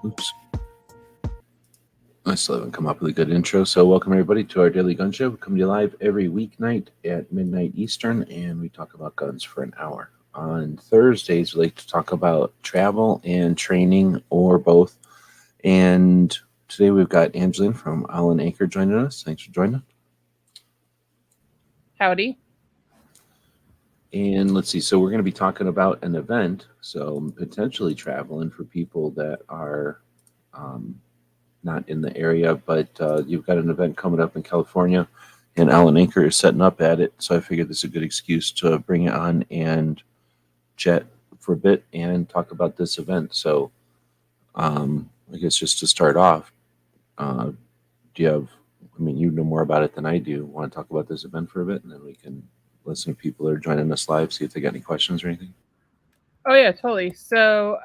Oops. I still haven't come up with a good intro. So welcome everybody to our daily gun show. We come to you live every weeknight at midnight Eastern, and we talk about guns for an hour. On Thursdays, we like to talk about travel and training, or both. And today we've got Angeline from Owl and Anchor joining us. Thanks for joining us. Howdy. And let's see. So we're going to be talking about an event. So potentially traveling for people that are not in the area, but you've got an event coming up in California, and Alan Anchor is setting up at it. So I figured this is a good excuse to bring it on and chat for a bit and talk about this event. So I guess just to start off, do you have, I mean, you know more about it than I do. Want to talk about this event for a bit, and then we can listen to people that are joining us live, see if they got any questions or anything? Oh yeah, totally. So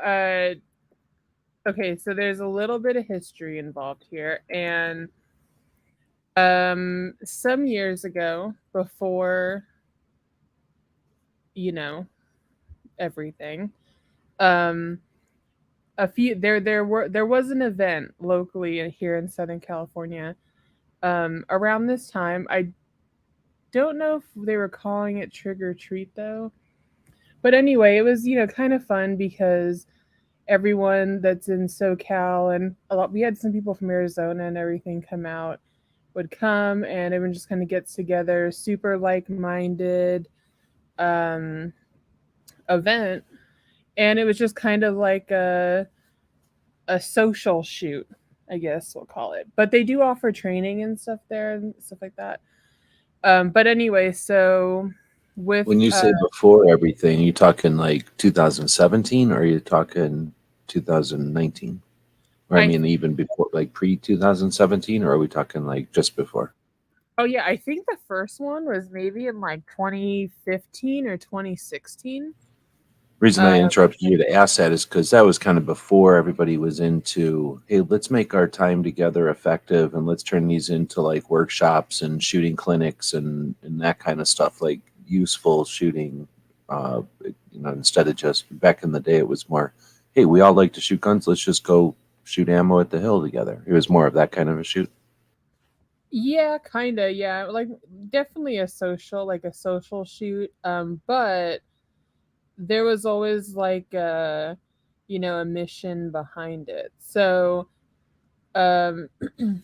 okay, so there's a little bit of history involved here. And some years ago, before everything, um there was an event locally here in Southern California. Around this time, I don't know if they were calling it trick or treat though. But anyway, it was, kind of fun because everyone that's in SoCal and we had some people from Arizona and everything would come, and everyone just kind of gets together, super like-minded um, event. And it was just kind of like a social shoot, I guess we'll call it. But they do offer training and stuff there and stuff like that. But anyway, so with When you say before everything, are you talking like 2017 or are you talking 2019? Or I I mean, even before, like pre 2017, or are we talking like just before? oh yeah, I think the first one was maybe in like 2015 or 2016. Reason Uh, I interrupted you to ask that is because that was kind of before everybody was into, hey, let's make our time together effective and let's turn these into like workshops and shooting clinics and that kind of stuff, like useful shooting. Instead of just back in the day, it was more, hey, we all like to shoot guns. Let's just go shoot ammo at the hill together. It was more of that kind of a shoot. Yeah, kinda. Yeah, like definitely a social shoot. But there was always like a mission behind it. So, um,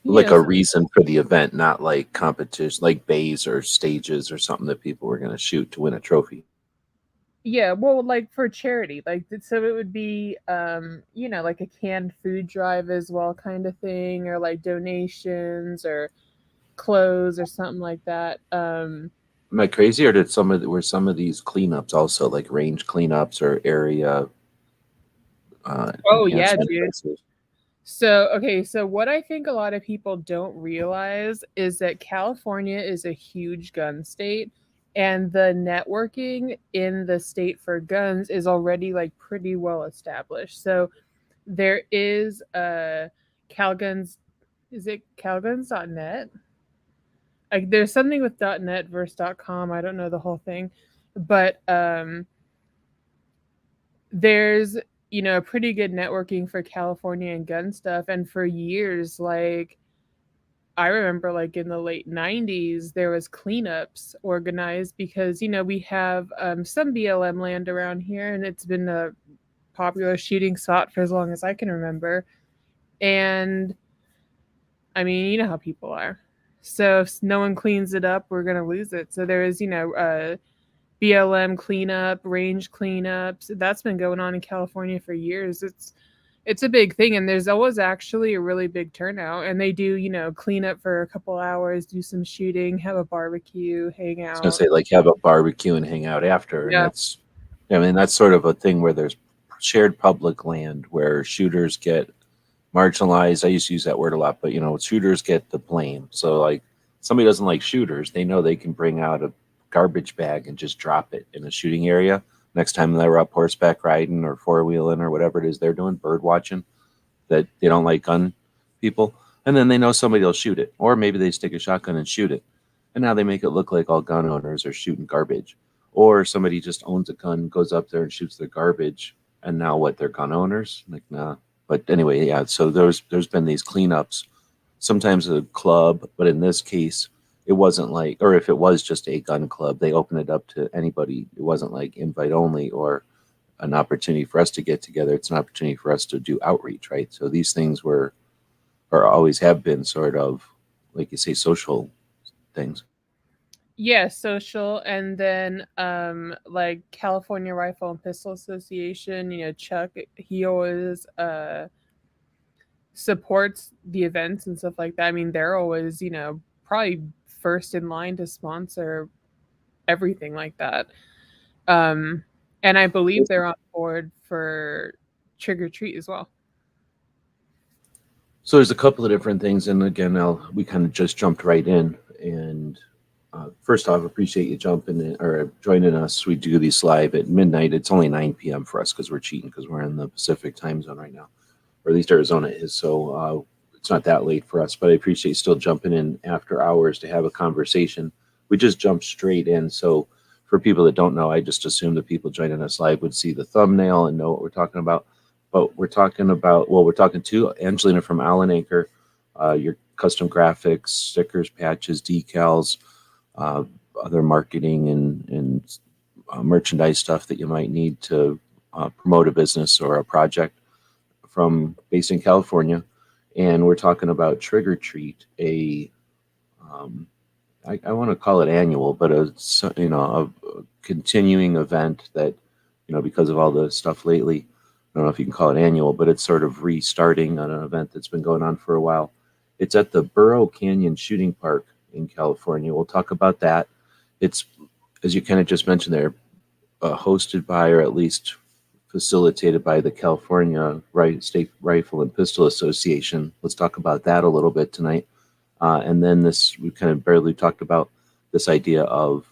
Like a so reason for the event, not like competition, like bays or stages or something that people were going to shoot to win a trophy. yeah, well, like for charity, so it would be like a canned food drive as well, kind of thing, or like donations or clothes or something like that. Am I crazy, or did were some of these cleanups also like range cleanups or area Oh yeah, enhancement dude. events? So, okay, so what I think a lot of people don't realize is that California is a huge gun state, and the networking in the state for guns is already like pretty well established. So, there is Calguns, is it calguns.net? Like there's something with .net versus .com, I don't know the whole thing, but there's a pretty good networking for California and gun stuff. And for years, like I remember like in the late 90s there was cleanups organized because we have some BLM land around here, and it's been a popular shooting spot for as long as I can remember. And I mean, you know how people are. So if no one cleans it up, we're going to lose it. So there is BLM cleanup, range cleanups. That's been going on in California for years. It's a big thing, and there's always actually a really big turnout. And they do, clean up for a couple hours, do some shooting, have a barbecue, hang I was gonna out. say like have a barbecue and hang out after, and Yeah. that's, I mean, that's sort of a thing where there's shared public land where shooters get marginalized. I used to use that word a lot, but shooters get the blame. So like somebody doesn't like shooters, they know they can bring out a garbage bag and just drop it in a shooting area. Next time they're up horseback riding or four wheeling or whatever it is they're doing, bird watching, that they don't like gun people. And then they know somebody will shoot it. Or maybe they stick a shotgun and shoot it. And now they make it look like all gun owners are shooting garbage. Or somebody just owns a gun, goes up there and shoots their garbage. And now what? They're gun owners? Like, nah. But anyway, yeah. So there's been these cleanups, sometimes a club, but in this case, it wasn't like, or if it was just a gun club, they opened it up to anybody. It wasn't like invite only or an opportunity for us to get together. It's an opportunity for us to do outreach, right? So these things were, or always have been, sort of, like you say, social things. Yeah, social, and then like California Rifle and Pistol Association, Chuck, he always supports the events and stuff like that. I mean, they're always, probably first in line to sponsor everything like that. Um and I believe they're on board for Trick or Treat as well. So there's a couple of different things, and again, we kind of just jumped right in. And first off, appreciate you jumping in or joining us. We do these live at midnight. It's only 9 p.m. for us because we're cheating because we're in the Pacific time zone right now, or at least Arizona is. So it's not that late for us, but I appreciate you still jumping in after hours to have a conversation. We just jumped straight in. So for people that don't know, I just assume the people joining us live would see the thumbnail and know what we're talking about. But we're talking about, well, we're talking to Angelina from Allen Anchor, your custom graphics, stickers, patches, decals, uh, other marketing and merchandise stuff that you might need to promote a business or a project from based in California. And we're talking about Trick or Treat, um, I want to call it annual, but a continuing event that, because of all the stuff lately, I don't know if you can call it annual, but it's sort of restarting on an event that's been going on for a while. It's at the Burro Canyon Shooting Park in California. We'll talk about that. It's, as you kind of just mentioned there, hosted by, or at least facilitated by, the California State Rifle and Pistol Association. Let's talk about that a little bit tonight. And then we kind of barely talked about this idea of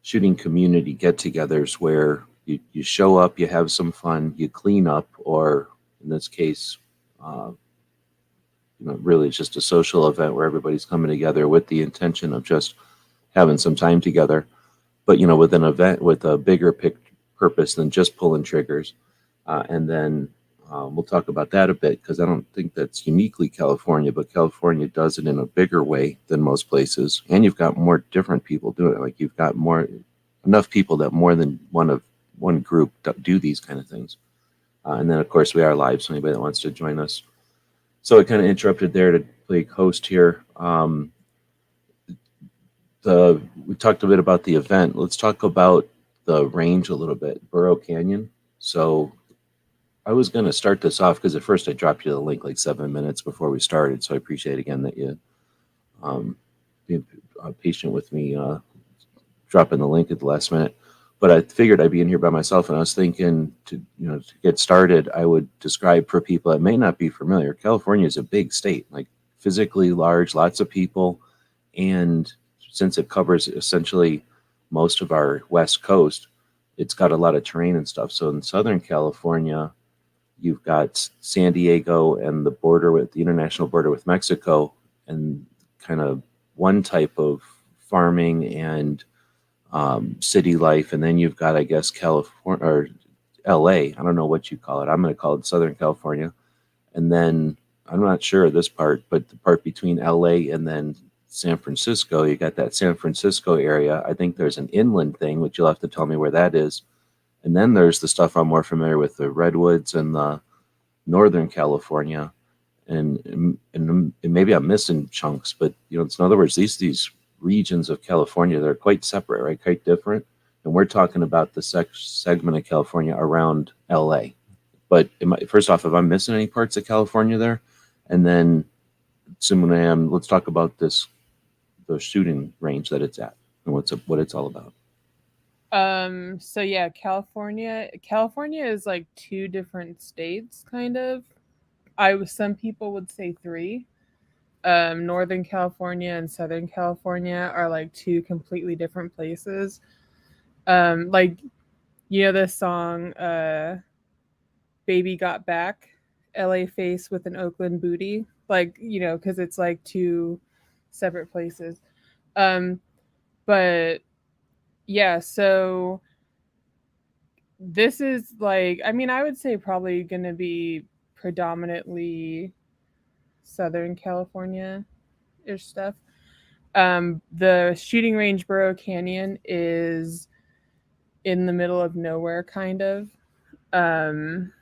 shooting community get-togethers where you show up, you have some fun, you clean up, or in this case, uh, really it's just a social event where everybody's coming together with the intention of just having some time together, but with an event with a bigger purpose than just pulling triggers. And then we'll talk about that a bit because I don't think that's uniquely California, but California does it in a bigger way than most places. And you've got more different people doing it. Like you've got enough people that more than one group do these kind of things. And then of course we are live, so anybody that wants to join us. So I kind of interrupted there to play host here. We talked a bit about the event. Let's talk about the range a little bit, Burro Canyon. So I was going to start this off because at first I dropped you the link like 7 minutes before we started. So I appreciate again that you being patient with me dropping the link at the last minute. But I figured I'd be in here by myself, and I was thinking to get started, I would describe for people that may not be familiar. California is a big state, like physically large, lots of people, and since it covers essentially most of our west coast, it's got a lot of terrain and stuff. So in Southern California, you've got San Diego and the international border with Mexico, and kind of one type of farming and city life. And then you've got, I guess, California or LA. I don't know what you call it. I'm going to call it Southern California. And then I'm not sure of this part, but the part between LA and then San Francisco, you got that San Francisco area. I think there's an inland thing, which you'll have to tell me where that is. And then there's the stuff I'm more familiar with, the redwoods and the Northern California. And maybe I'm missing chunks, but it's, in other words, these regions of California, they're quite separate, right? Quite different. And we're talking about the segment of California around LA. But first off, if I'm missing any parts of California there, and then let's talk about the shooting range that it's at and what it's all about. So yeah, California is like two different states, kind of. Some people would say three. Northern California and Southern California are like two completely different places. Like this song, "Baby Got Back," LA face with an Oakland booty, like because it's like two separate places. Um, but yeah, so this is like, I mean, I would say probably gonna be predominantly Southern California ish stuff. The shooting range Burro Canyon is in the middle of nowhere, kind of. Um,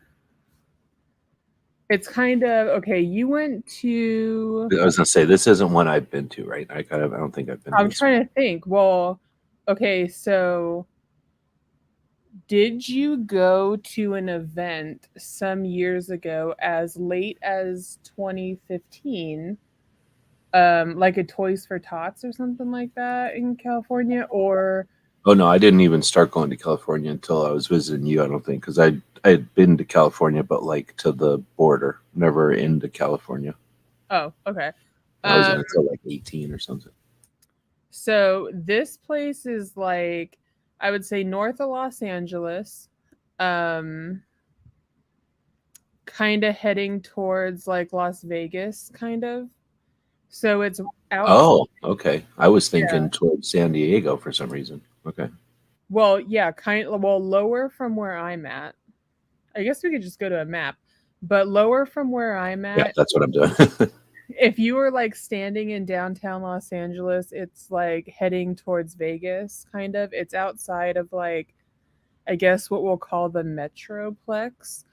it's kind of okay. You went to. I was gonna say this isn't one I've been to, right? I don't think I've been to I'm this one. trying to think. Well, okay, so did you go to an event some years ago, as late as 2015, like a Toys for Tots or something like that in California? Or Oh no, I didn't even start going to California until I was visiting you. I don't think because I had been to California, but like to the border, never into California. oh, okay. I was Um, until like 18 or something. so this place is like, I would say north of Los Angeles, um, kind of heading towards like Las Vegas, kind of. So it's out. Oh, okay. I was Yeah. thinking towards San Diego for some reason. Okay. Well, yeah, kind of. Well, lower from where I'm at. I guess we could just go to a map, but lower from where I'm Yeah, at, that's what I'm doing. if you were like standing in downtown Los Angeles, it's like heading towards Vegas, kind of. It's outside of like, I guess what we'll call the Metroplex.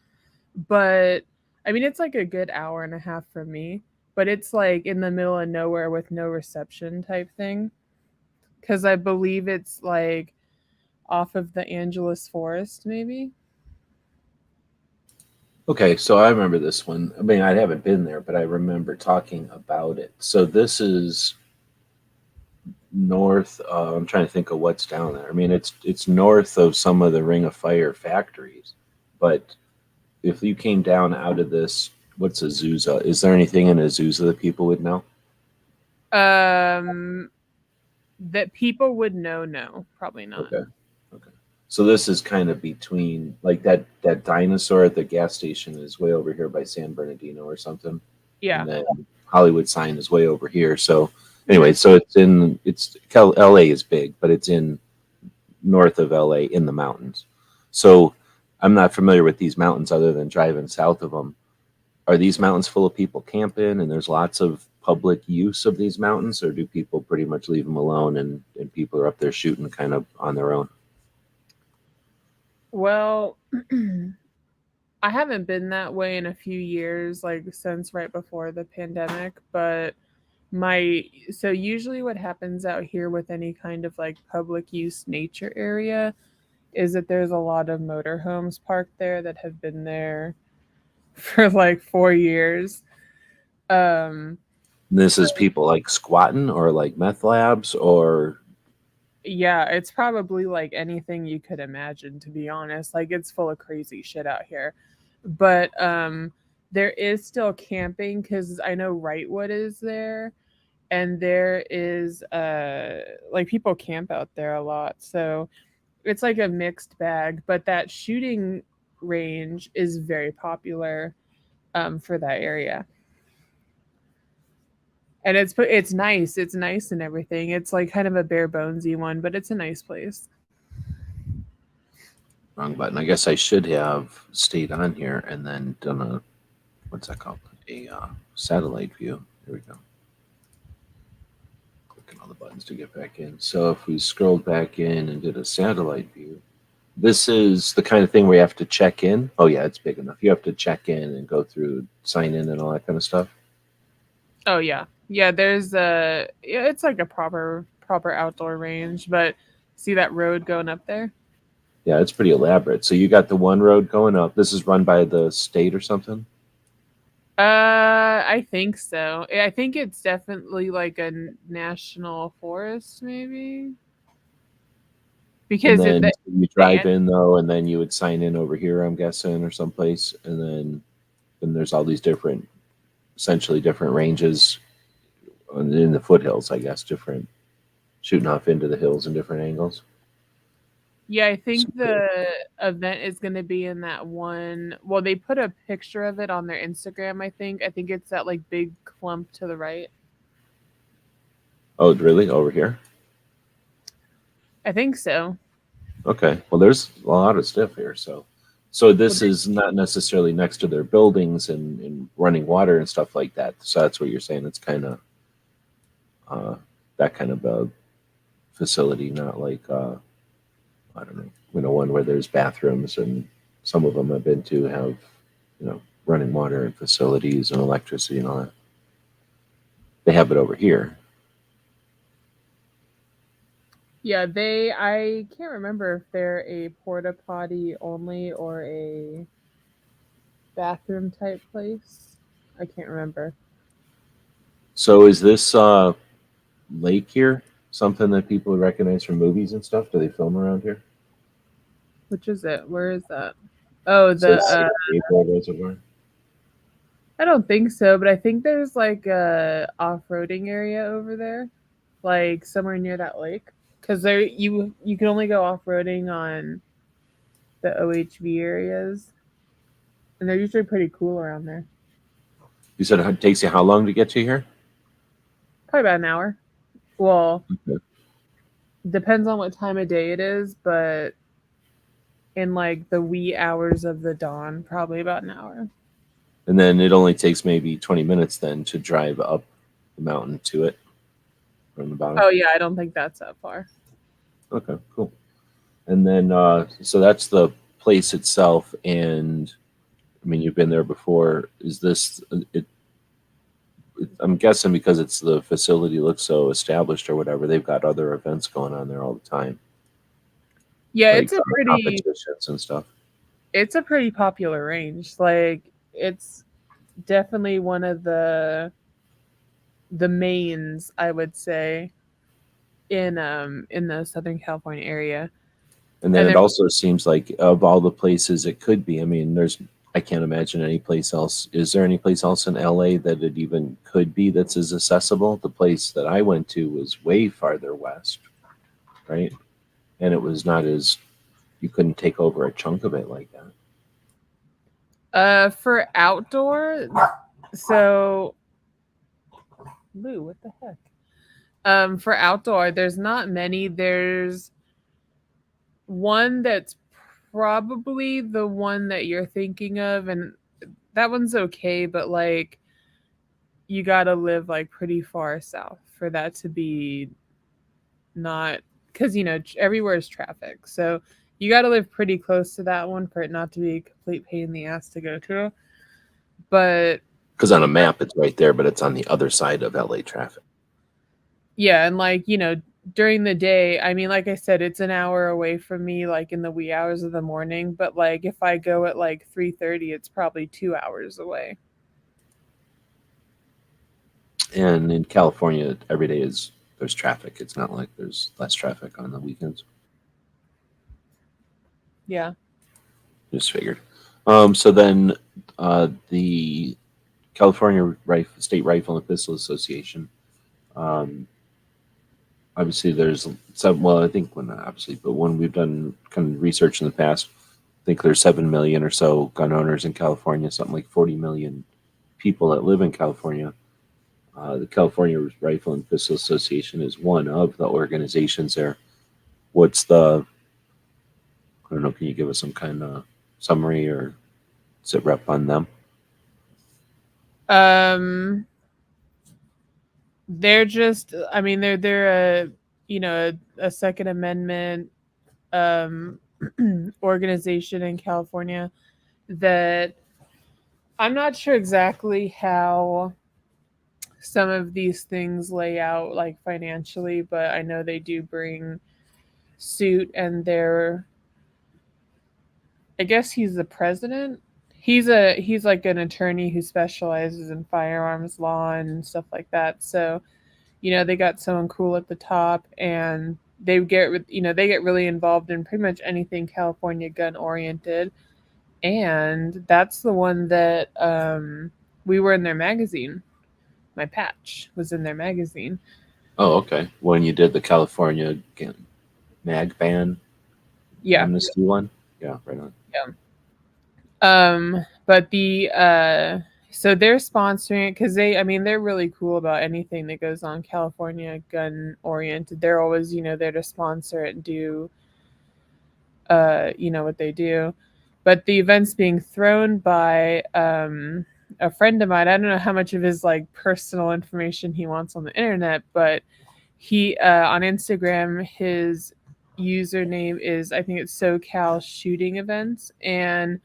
But I mean, it's like a good hour and a half from me, but it's like in the middle of nowhere with no reception type thing. Cause I believe it's like off of the Angeles Forest, maybe. Okay, so I remember this one. I mean, I haven't been there, but I remember talking about it. So this is north. I'm trying to think of what's down there. I mean, it's north of some of the Ring of Fire factories, but if you came down out of this, what's Azusa? Is there anything in Azusa that people would know? Um, that people would know, no, probably not. Okay, okay. So this is kind of between like that dinosaur at the gas station is way over here by San Bernardino or something, and Yeah. then Hollywood sign is way over here. So Mhm. anyway, so LA is big, but it's in north of LA in the mountains. So I'm not familiar with these mountains other than driving south of them. Are these mountains full of people camping and there's lots of public use of these mountains, or do people pretty much leave them alone and people are up there shooting kind of on their own? Well, I haven't been that way in a few years, like since right before the pandemic, but my so usually what happens out here with any kind of like public use nature area is that there's a lot of motorhomes parked there that have been there for like 4 years. Um, This is people like squatting or like meth labs or yeah, it's probably like anything you could imagine, to be honest. Like it's full of crazy shit out here. But there is still camping cuz I know Wrightwood is there, and there is like people camp out there a lot. So it's like a mixed bag, but that shooting range is very popular for that area. And it's nice. It's nice and everything. It's like kind of a bare bonesy one, but it's a nice place. wrong button. I guess I should have stayed on here and then done a what's that called? A satellite view. Here we go. Clicking all the buttons to get back in. So if we scrolled back in and did a satellite view, this is the kind of thing where you have to check in. Oh yeah, it's big enough. You have to check in and go through sign in and all that kind of stuff. Oh yeah. Yeah, there's a yeah, it's like a proper outdoor range, but see that road going up there? Yeah, it's pretty elaborate. So you got the one road going up. This is run by the state or something. I think so. I think it's definitely like a national forest, maybe, And because then you the drive in though, and then you would sign in over here, I'm guessing, or someplace. And then there's all these different, essentially different ranges in the foothills, I guess, different shooting off into the hills in different angles. yeah, I think So cool. the event is going to be in that one. Well, they put a picture of it on their Instagram. I think it's that like big clump to the right. Oh, really? Over here? I think so. Okay. Well, there's a lot of stuff here. So So Well, this is not necessarily next to their buildings and running water and stuff like that. So that's what you're saying. It's kind of uh, that kind of a facility, not like I don't know, one where there's bathrooms and some of them I've been to have running water and facilities and electricity and all that. They have it over here. yeah, I can't remember if they're a porta potty only or a bathroom type place. I can't remember. So is this lake here something that people would recognize from movies and stuff? Do they film around here? Which is it? Where is that? Oh, It says San Gabriel Reservoir. I don't think so, but I think there's like a off-roading area over there, like somewhere near that lake. Because there you can only go off-roading on the OHV areas, and they're usually pretty cool around there. You said it takes you how long to get to here? Probably about an hour. Well, Okay. depends on what time of day it is, but in like the wee hours of the dawn, probably about an hour. And then it only takes maybe 20 minutes then to drive up the mountain to it from the bottom. Oh yeah, I don't think that's that far. Okay, cool. And then, so that's the place itself. And I mean, you've been there before. Is this, I'm guessing because it's the facility looks so established or whatever, they've got other events going on there all the time, Yeah, like competitions and stuff. it's a pretty popular range. Like it's definitely one of the mains, I would say, in the Southern California area. And then And it there also seems like of all the places it could be, I mean, I can't imagine any place else. Is there any place else in LA that it even could be that's as accessible? The place that I went to was way farther west, right? And it was not as, you couldn't take over a chunk of it like that. for outdoor, so Lou, what the heck? For outdoor, there's not many. There's one that's probably the one that you're thinking of, and that one's okay, but like you gotta live like pretty far south for that to be not, because everywhere is traffic, so you got to live pretty close to that one for it not to be a complete pain in the ass to go to. But Because on a map it's right there, but it's on the other side of LA traffic. yeah, and like during the day, I mean, like I said, it's an hour away from me, like in the wee hours of the morning, but like if I go at like 3:30, it's probably 2 hours away. And in California, every day there's traffic. It's not like there's less traffic on the weekends. Yeah. Just figured. So then the California State Rifle and Pistol Association. Um, obviously, there's some. Well, I think when obviously, but when we've done kind of research in the past, I think there's 7 million or so gun owners in California. Something like 40 million people that live in California. The California Rifle and Pistol Association is one of the organizations there. What's the? I don't know. Can you give us some kind of summary or sit rep on them? um they're just, I mean, they're a Second Amendment um organization in California that I'm not sure exactly how some of these things lay out like financially, but I know they do bring suit, and they're, I guess he's the president. He's like an attorney who specializes in firearms law and stuff like that. So, they got someone cool at the top, and they get really involved in pretty much anything California gun oriented. And that's the one that we were in their magazine. My patch was in their magazine. Oh, okay. When you did the California mag ban Yeah. amnesty one, yeah, right on. Yeah. But so they're sponsoring it because I mean, they're really cool about anything that goes on California gun oriented. They're always, there to sponsor it and do, what they do. but the event's being thrown by a friend of mine. I don't know how much of his like personal information he wants on the internet, but he on Instagram his username is, I think it's SoCal Shooting Events, and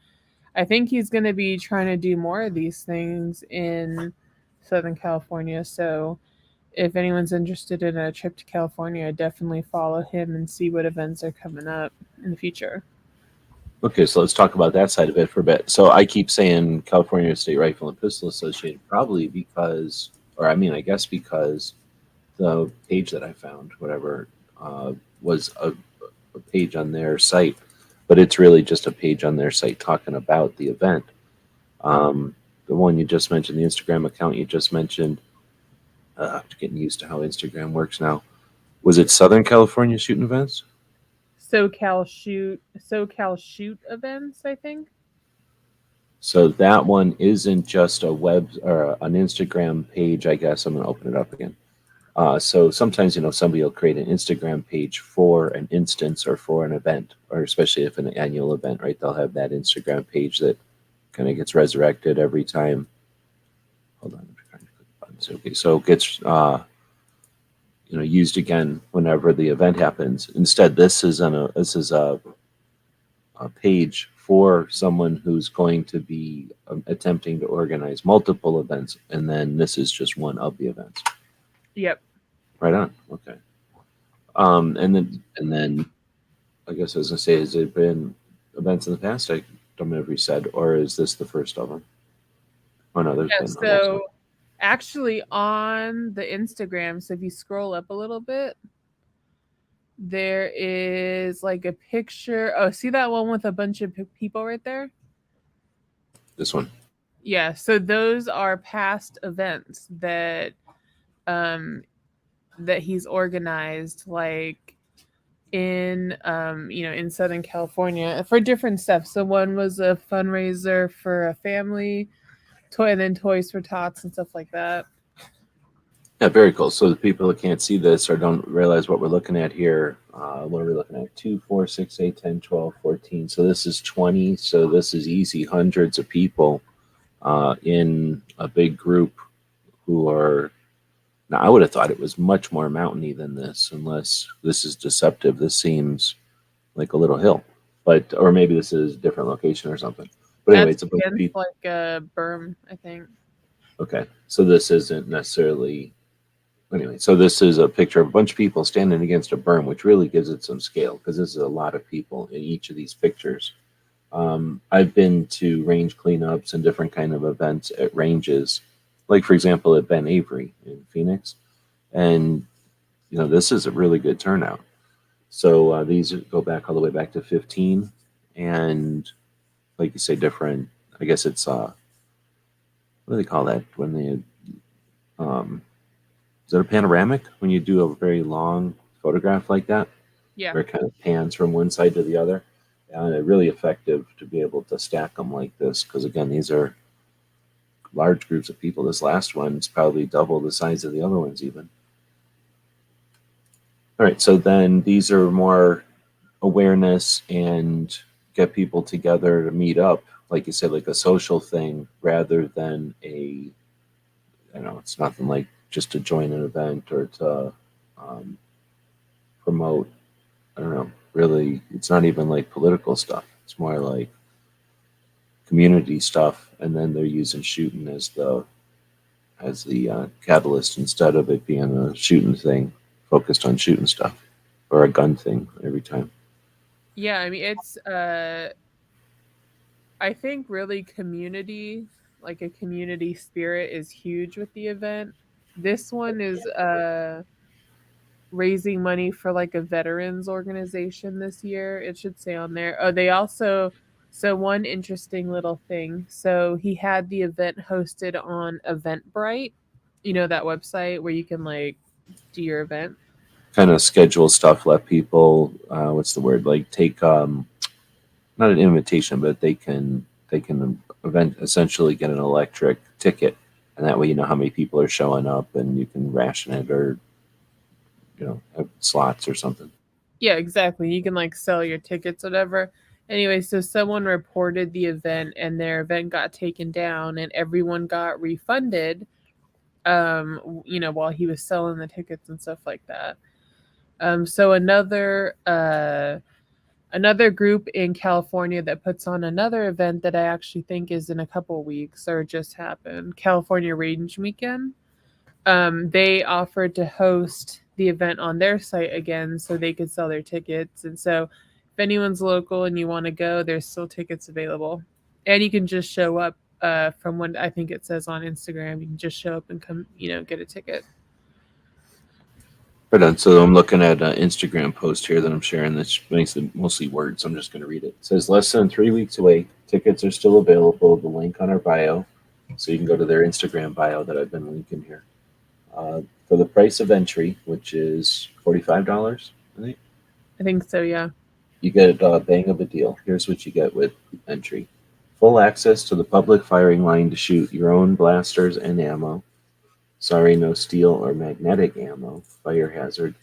I think he's going to be trying to do more of these things in Southern California. So if anyone's interested in a trip to California, definitely follow him and see what events are coming up in the future. Okay, so let's talk about that side of it for a bit. So I keep saying California State Rifle and Pistol Association, probably because, or I mean, I guess because the page that I found, whatever, was a page on their site, but it's really just a page on their site talking about the event. The one you just mentioned, the Instagram account you just mentioned, I'm getting used to how Instagram works now. Was it Southern California Shooting Events? SoCal Shoot Events, I think. So that one isn't just a web or an Instagram page. I guess I'm going to open it up again. So sometimes, somebody will create an Instagram page for an instance or for an event, or especially if an annual event, right? They'll have that Instagram page that kind of gets resurrected every time. Hold on, I'm trying to click buttons. Okay, so it gets used again whenever the event happens. Instead, this is a page for someone who's going to be attempting to organize multiple events, and then this is just one of the events. Yep. Right on. Okay. And then I guess I was gonna say, has there been events in the past? I don't remember if you said, or is this the first of them? Oh no, there's Yeah, been also. so actually on the Instagram, so if you scroll up a little bit, there is like a picture. Oh, see that one with a bunch of people right there? This one. Yeah, so those are past events um that he's organized, like in Southern California for different stuff. So one was a fundraiser for a family, and then Toys for Tots and stuff like that. Yeah, very cool. So the people that can't see this or don't realize what we're looking at here, what are we looking at? 2, 4, 6, 8, 10, 12, 14. So this is 20. So this is easy. Hundreds of people in a big group who are. Now, I would have thought it was much more mountainy than this, unless this is deceptive. This seems like a little hill, or maybe this is a different location or something. But anyway, That's it's a bunch of against people. like a berm, I think. Okay, so this isn't necessarily. Anyway, so this is a picture of a bunch of people standing against a berm, which really gives it some scale because this is a lot of people in each of these pictures. I've been to range cleanups and different kind of events at ranges, like for example at Ben Avery in Phoenix, and this is a really good turnout. So these go back all the way back to 15, and like you say, different. I guess it's what do they call that when they um, is it a panoramic when you do a very long photograph like that, Yeah. where it kind of pans from one side to the other? And really effective to be able to stack them like this because again, these are large groups of people. This last one's probably double the size of the other ones even. All right, so then these are more awareness and get people together to meet up, like you said, like a social thing rather than it's nothing like just to join an event or to um, promote. I don't know. Really, it's not even like political stuff. It's more like community stuff, and then they're using shooting as the catalyst instead of it being a shooting thing focused on shooting stuff or a gun thing every time. Yeah, I mean it's I think really community, like a community spirit is huge with the event. This one is raising money for like a veterans organization this year. It should say on there. Oh, they also, so one interesting little thing. So he had the event hosted on Eventbrite, that website where you can like do your event. Kind of schedule stuff, let people, what's the word, like take not an invitation, but they can event essentially get an electric ticket, and that way you know how many people are showing up, and you can ration it or have slots or something. Yeah, exactly. You can like sell your tickets, whatever. Anyway, so someone reported the event and their event got taken down and everyone got refunded while he was selling the tickets and stuff like that. So another group in California that puts on another event that I actually think is in a couple weeks or just happened, California Range Weekend. They offered to host the event on their site again so they could sell their tickets. And so if anyone's local and you want to go, there's still tickets available. And you can just show up from what I think it says on Instagram. You can just show up and come, get a ticket. Right on. So I'm looking at an Instagram post here that I'm sharing. That's mostly words. So I'm just going to read it. It says less than 3 weeks away. Tickets are still available. The link on our bio. So you can go to their Instagram bio that I've been linking here. For the price of entry, which is $45, I think. I think so, yeah. You get a bang of a deal. Here's what you get with entry: full access to the public firing line to shoot your own blasters and ammo. Sorry, no steel or magnetic ammo. Fire hazard.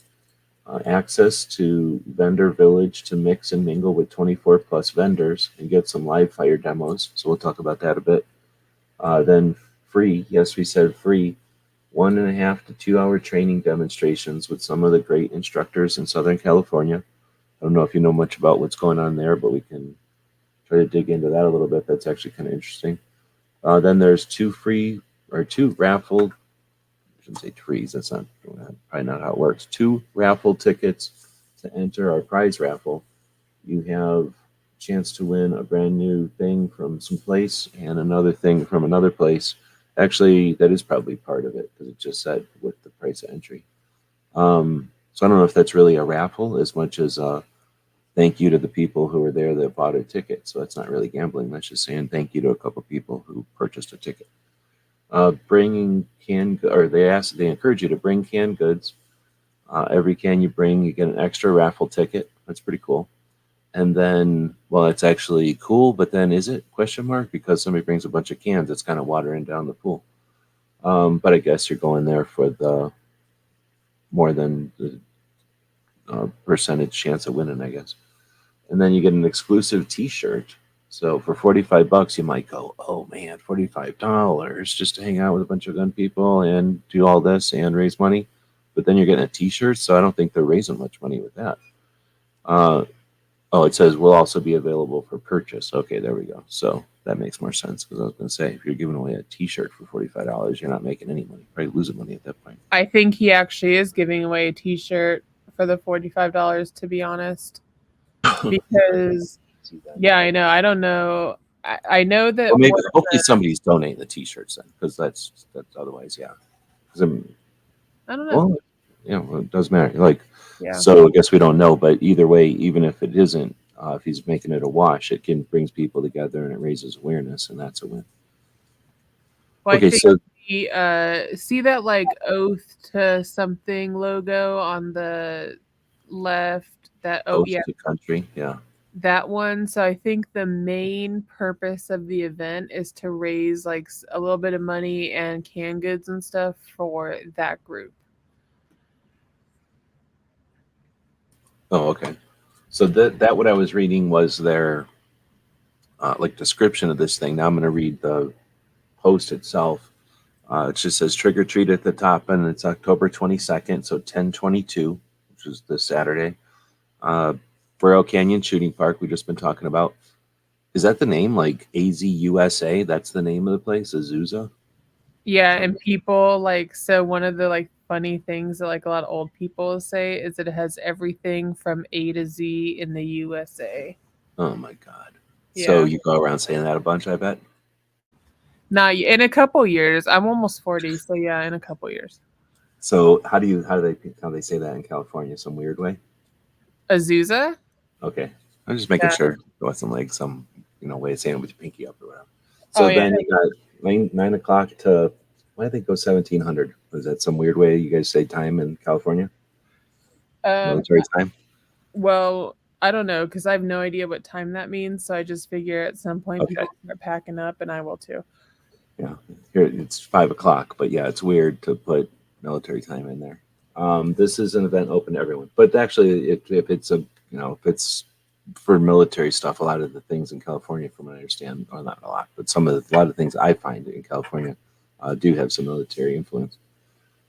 Access to vendor village to mix and mingle with 24 plus vendors and get some live fire demos. So we'll talk about that a bit. Then free, yes, we said free, 1.5 to 2 hour training demonstrations with some of the great instructors in Southern California. I don't know if you know much about what's going on there, but we can try to dig into that a little bit. That's actually kind of interesting. Then there's two raffle. I shouldn't say frees. That's probably not how it works. 2 raffle tickets to enter our prize raffle. You have a chance to win a brand new thing from some place and another thing from another place. Actually, that is probably part of it because it just said with the price of entry. So I don't know if that's really a raffle as much as thank you to the people who were there that bought a ticket. So that's not really gambling. That's just saying thank you to a couple people who purchased a ticket. Bringing they encourage you to bring canned goods. Every can you bring, you get an extra raffle ticket. That's pretty cool. And then, well, it's actually cool, but then is it? Question mark, because somebody brings a bunch of cans, it's kind of watering down the pool. But I guess you're going there for the more than the percentage chance of winning, I guess. And then you get an exclusive T-shirt. So for $45, you might go, oh man, $45 just to hang out with a bunch of gun people and do all this and raise money. But then you're getting a T-shirt, so I don't think they're raising much money with that. It says will also be available for purchase. Okay, there we go. So that makes more sense because I was going to say if you're giving away a T-shirt for $45, you're not making any money, right? Losing money at that point. I think he actually is giving away a T-shirt for the $45. To be honest, because yeah, I know. I don't know. I know that. Well, maybe hopefully somebody's donating the T-shirts then, because that's otherwise, yeah. I don't know. Well, it does matter. Like, yeah. So I guess we don't know, but either way, even if it isn't, if he's making it a wash, it brings people together and it raises awareness, and that's a win. Well, okay, so see that like oath to something logo on the left. That oath to country, yeah. That one. So I think the main purpose of the event is to raise like a little bit of money and canned goods and stuff for that group. Oh, okay. So that what I was reading was their like description of this thing. Now I'm going to read the post itself. It just says trick or treat at the top, and it's October 22nd, so 10/22, which is this Saturday. Burro Canyon Shooting Park, we've just been talking about. Is that the name? Like AZUSA? That's the name of the place, Azusa? Yeah, and people like, so one of the like funny things that like a lot of old people say is that it has everything from A to Z in the USA. Oh my God. Yeah. So you go around saying that a bunch, I bet? Nah, in a couple years. I'm almost 40, so yeah, in a couple years. So how do they say that in California? Some weird way? Azusa? Okay. I'm just making sure there wasn't like some way of saying it with your pinky up or whatever. So then you got 9 o'clock to, why did they go 1700? Was that some weird way you guys say time in California? Military time? Well, I don't know, because I have no idea what time that means. So I just figure at some point people start packing up, and I will too. Yeah, here it's 5 o'clock, but yeah, it's weird to put military time in there. This is an event open to everyone, but actually, if it's for military stuff, a lot of the things in California, from what I understand, or not a lot, but a lot of things I find in California do have some military influence.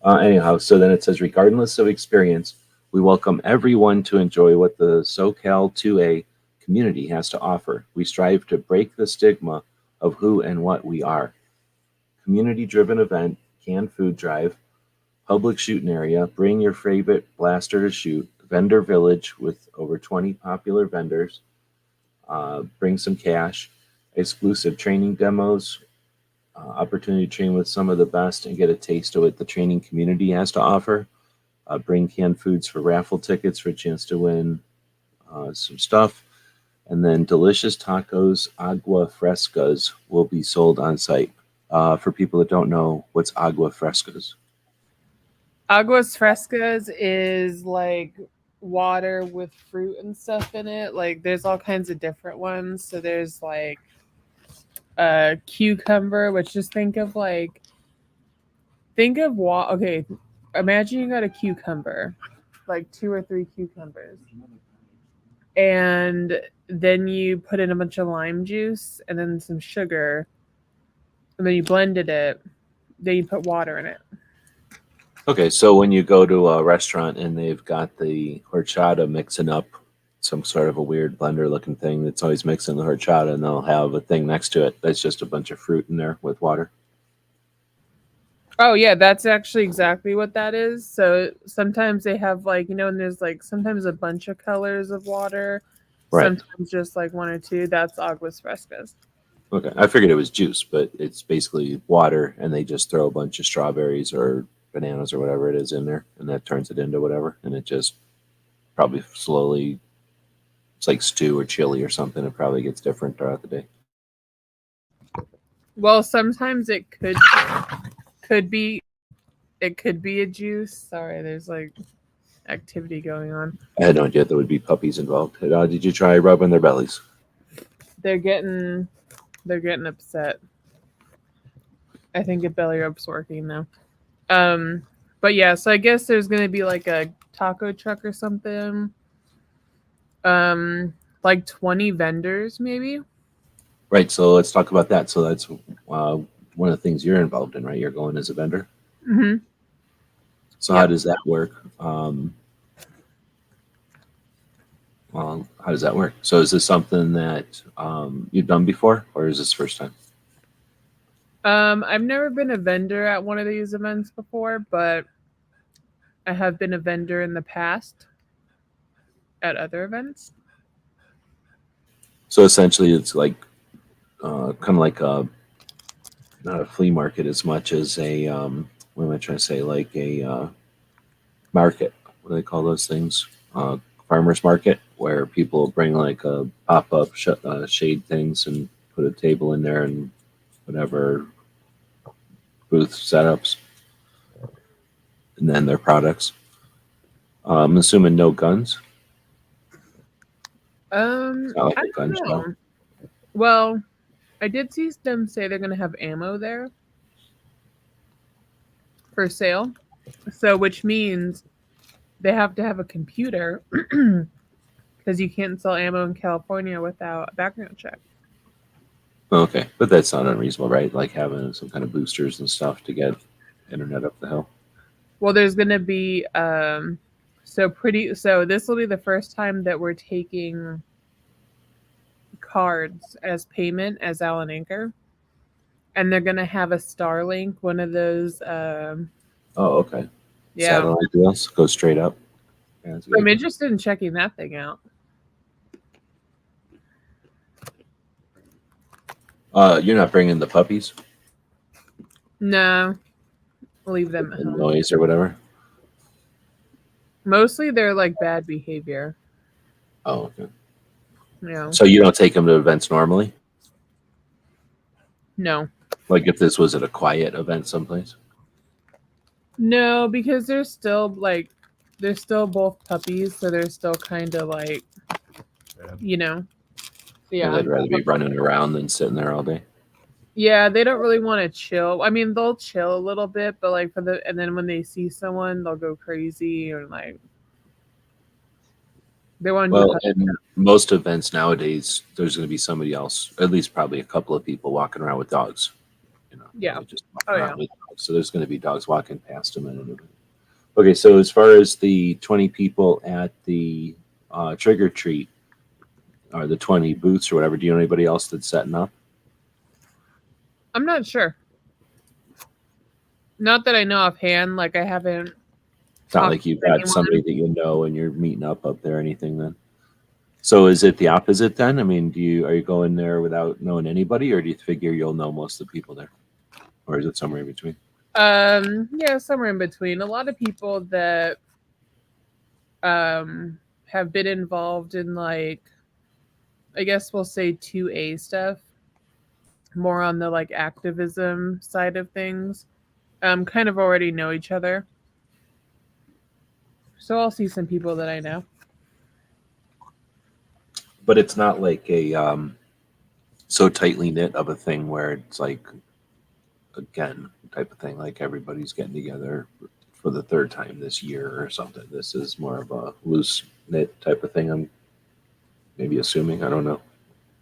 Anyhow, so then it says, regardless of experience, we welcome everyone to enjoy what the SoCal 2A community has to offer. We strive to break the stigma of who and what we are. Community driven event, canned food drive, public shooting area, bring your favorite blaster to shoot, vendor village with over 20 popular vendors, bring some cash, exclusive training demos, opportunity to train with some of the best and get a taste of what the training community has to offer. Bring canned foods for raffle tickets for a chance to win some stuff. And then delicious tacos, agua frescas, will be sold on site. For people that don't know, what's agua frescas? Aguas frescas is like water with fruit and stuff in it. Like there's all kinds of different ones. So there's like a cucumber, which just think of okay, imagine you got a cucumber, like 2 or 3 cucumbers. And then you put in a bunch of lime juice and then some sugar, and then you blended it. Then you put water in it. Okay, so when you go to a restaurant and they've got the horchata mixing up some sort of a weird blender looking thing that's always mixing the horchata, and they'll have a thing next to it that's just a bunch of fruit in there with water. Oh yeah, that's actually exactly what that is. So sometimes they have like, and there's like sometimes a bunch of colors of water, Right. sometimes just like 1 or 2. That's aguas frescas. Okay, I figured it was juice, but it's basically water, and they just throw a bunch of strawberries or bananas or whatever it is in there, and that turns it into whatever, and it just probably slowly, it's like stew or chili or something. It probably gets different throughout the day. Well, sometimes could be it could be a juice. Sorry, there's like activity going on. I had no idea there would be puppies involved. Did you try rubbing their bellies? They're getting upset. I think a belly rub's working now. But yeah, so I guess there's gonna be like a taco truck or something. Like 20 vendors maybe. Right. So let's talk about that. So that's one of the things you're involved in, right? You're going as a vendor. Mm-hmm. So Yep. how does that work? Well, how does that work? So is this something that you've done before, or is this first time? I've never been a vendor at one of these events before, but I have been a vendor in the past at other events. So essentially, it's like kind of like a not a flea market as much as a what am I trying to say? Like a market. What do they call those things? Farmers market, where people bring like a pop up shade things and put a table in there and whatever booth setups, and then their products. I'm assuming no guns. It's not like I a gun don't show. know. Well, I did see them say they're gonna have ammo there for sale. So which means they have to have a computer because you can't sell ammo in California without a background check. Okay, but that's not unreasonable, right? Like having some kind of boosters and stuff to get internet up the hill. Well, there's gonna be so this will be the first time that we're taking cards as payment as Alan Anchor. And they're gonna have a Starlink, one of those Oh, okay. yeah. Satellite deals go straight up. Yeah, that's a good I'm idea. interested in checking that thing out. You're not bringing the puppies, No, leave them at the home. noise or whatever. Mostly they're like bad behavior. Oh, okay. No. So you don't take them to events normally? No. Like if this was at a quiet event someplace? No, because they're still both puppies, so they're still kind of like, you know. Yeah, Yeah. they'd rather be running around than sitting there all day. Yeah, they don't really want to chill. I mean, they'll chill a little bit, but like and then when they see someone, they'll go crazy or like They want to do Well, in most events nowadays, there's going to be somebody else, at least probably a couple of people walking around with dogs. You know, yeah. probably just Oh walking yeah. around with dogs. So there's going to be dogs walking past them and everything. Okay, so as far as the 20 people at the trick or treat, or the 20 booths or whatever, do you know anybody else that's setting up? I'm not sure. Not that I know offhand. Like I haven't It's not talked like you've to got somebody anyone. that you know and you're meeting up there or anything then. So is it the opposite then? I mean, are you going there without knowing anybody, or do you figure you'll know most of the people there, or is it somewhere in between? Yeah, somewhere in between. A lot of people that have been involved in like I guess we'll say 2A stuff, more on the like activism side of things. Kind of already know each other. So I'll see some people that I know. But it's not like a so tightly knit of a thing where it's like again type of thing, like everybody's getting together for the third time this year or something. This is more of a loose knit type of thing. I'm maybe assuming. I don't know.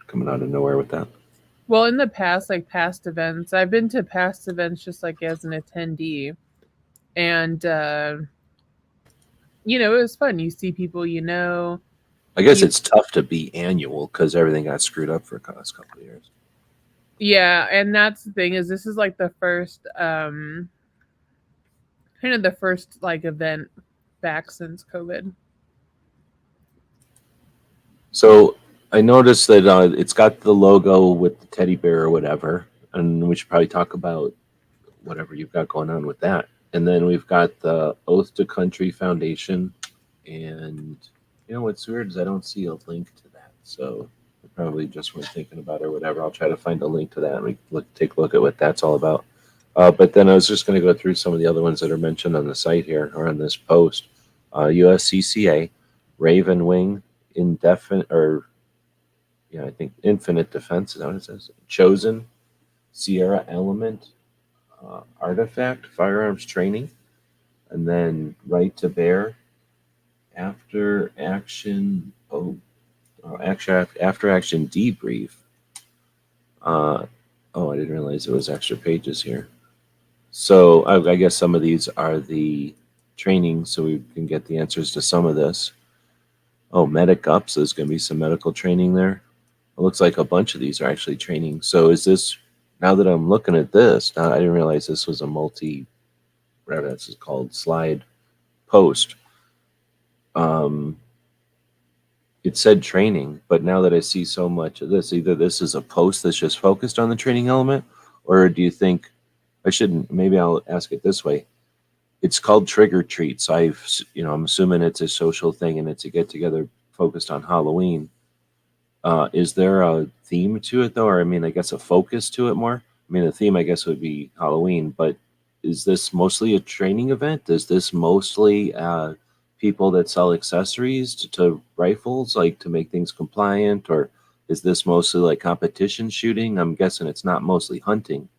Coming out of nowhere with that. Well, in the past, like past events, I've been to past events just like as an attendee. And you know, it was fun. You see people you know. I guess You it's tough to be annual because everything got screwed up for the last couple of years. Yeah, and that's the thing is this is like the first kind of the first like event back since COVID. So I noticed that it's got the logo with the teddy bear or whatever, and we should probably talk about whatever you've got going on with that. And then we've got the Oath to Country Foundation, and you know what's weird is I don't see a link to that. So I probably just weren't thinking about it or whatever. I'll try to find a link to that and we can take a look at what that's all about. But then I was just going to go through some of the other ones that are mentioned on the site here or on this post. USCCA, Raven Wing, Indefinite, or yeah, I think Infinite Defense is that what it says. Chosen, Sierra Element, Artifact, Firearms Training, and then Right to Bear, After Action, After Action Debrief. I didn't realize there was extra pages here. So I guess some of these are the training, so we can get the answers to some of this. Oh, Medic Up, so there's going to be some medical training there. It looks like a bunch of these are actually training. So is this, now that I'm looking at this, now I didn't realize this was a whatever that's called, slide post. Um, it said training, but now that I see so much of this, either this is a post that's just focused on the training element, or do you think I shouldn't? Maybe I'll ask it this way. It's called Trigger Treat, so I'm assuming it's a social thing and it's a get together focused on Halloween. Is there a theme to it though, or I mean, I guess a focus to it more? I mean, the theme I guess would be Halloween, but is this mostly a training event? Is this mostly people that sell accessories to rifles, like to make things compliant, or is this mostly like competition shooting? I'm guessing it's not mostly hunting,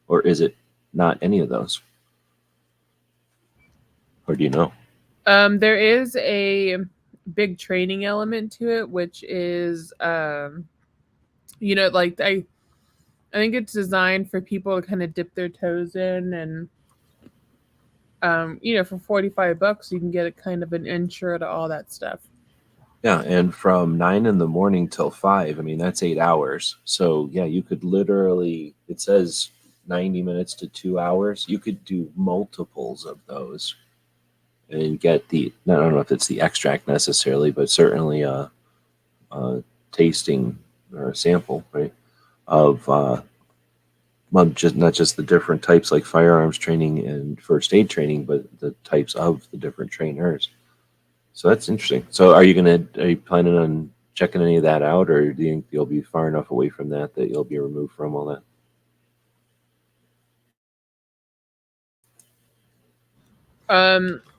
or is it not any of those? Or do you know? There is a big training element to it, which is you know, like I think it's designed for people to kind of dip their toes in and you know, for $45 you can get a kind of an intro to all that stuff. Yeah, and from 9 in the morning till 5, I mean, that's 8 hours. So, yeah, you could literally, it says 90 minutes to 2 hours. You could do multiples of those and get I don't know if it's the extract necessarily, but certainly a tasting or a sample, right? Of, well, just not just the different types like firearms training and first aid training, but the types of the different trainers. So that's interesting. So are you planning on checking any of that out, or do you think you'll be far enough away from that you'll be removed from all that?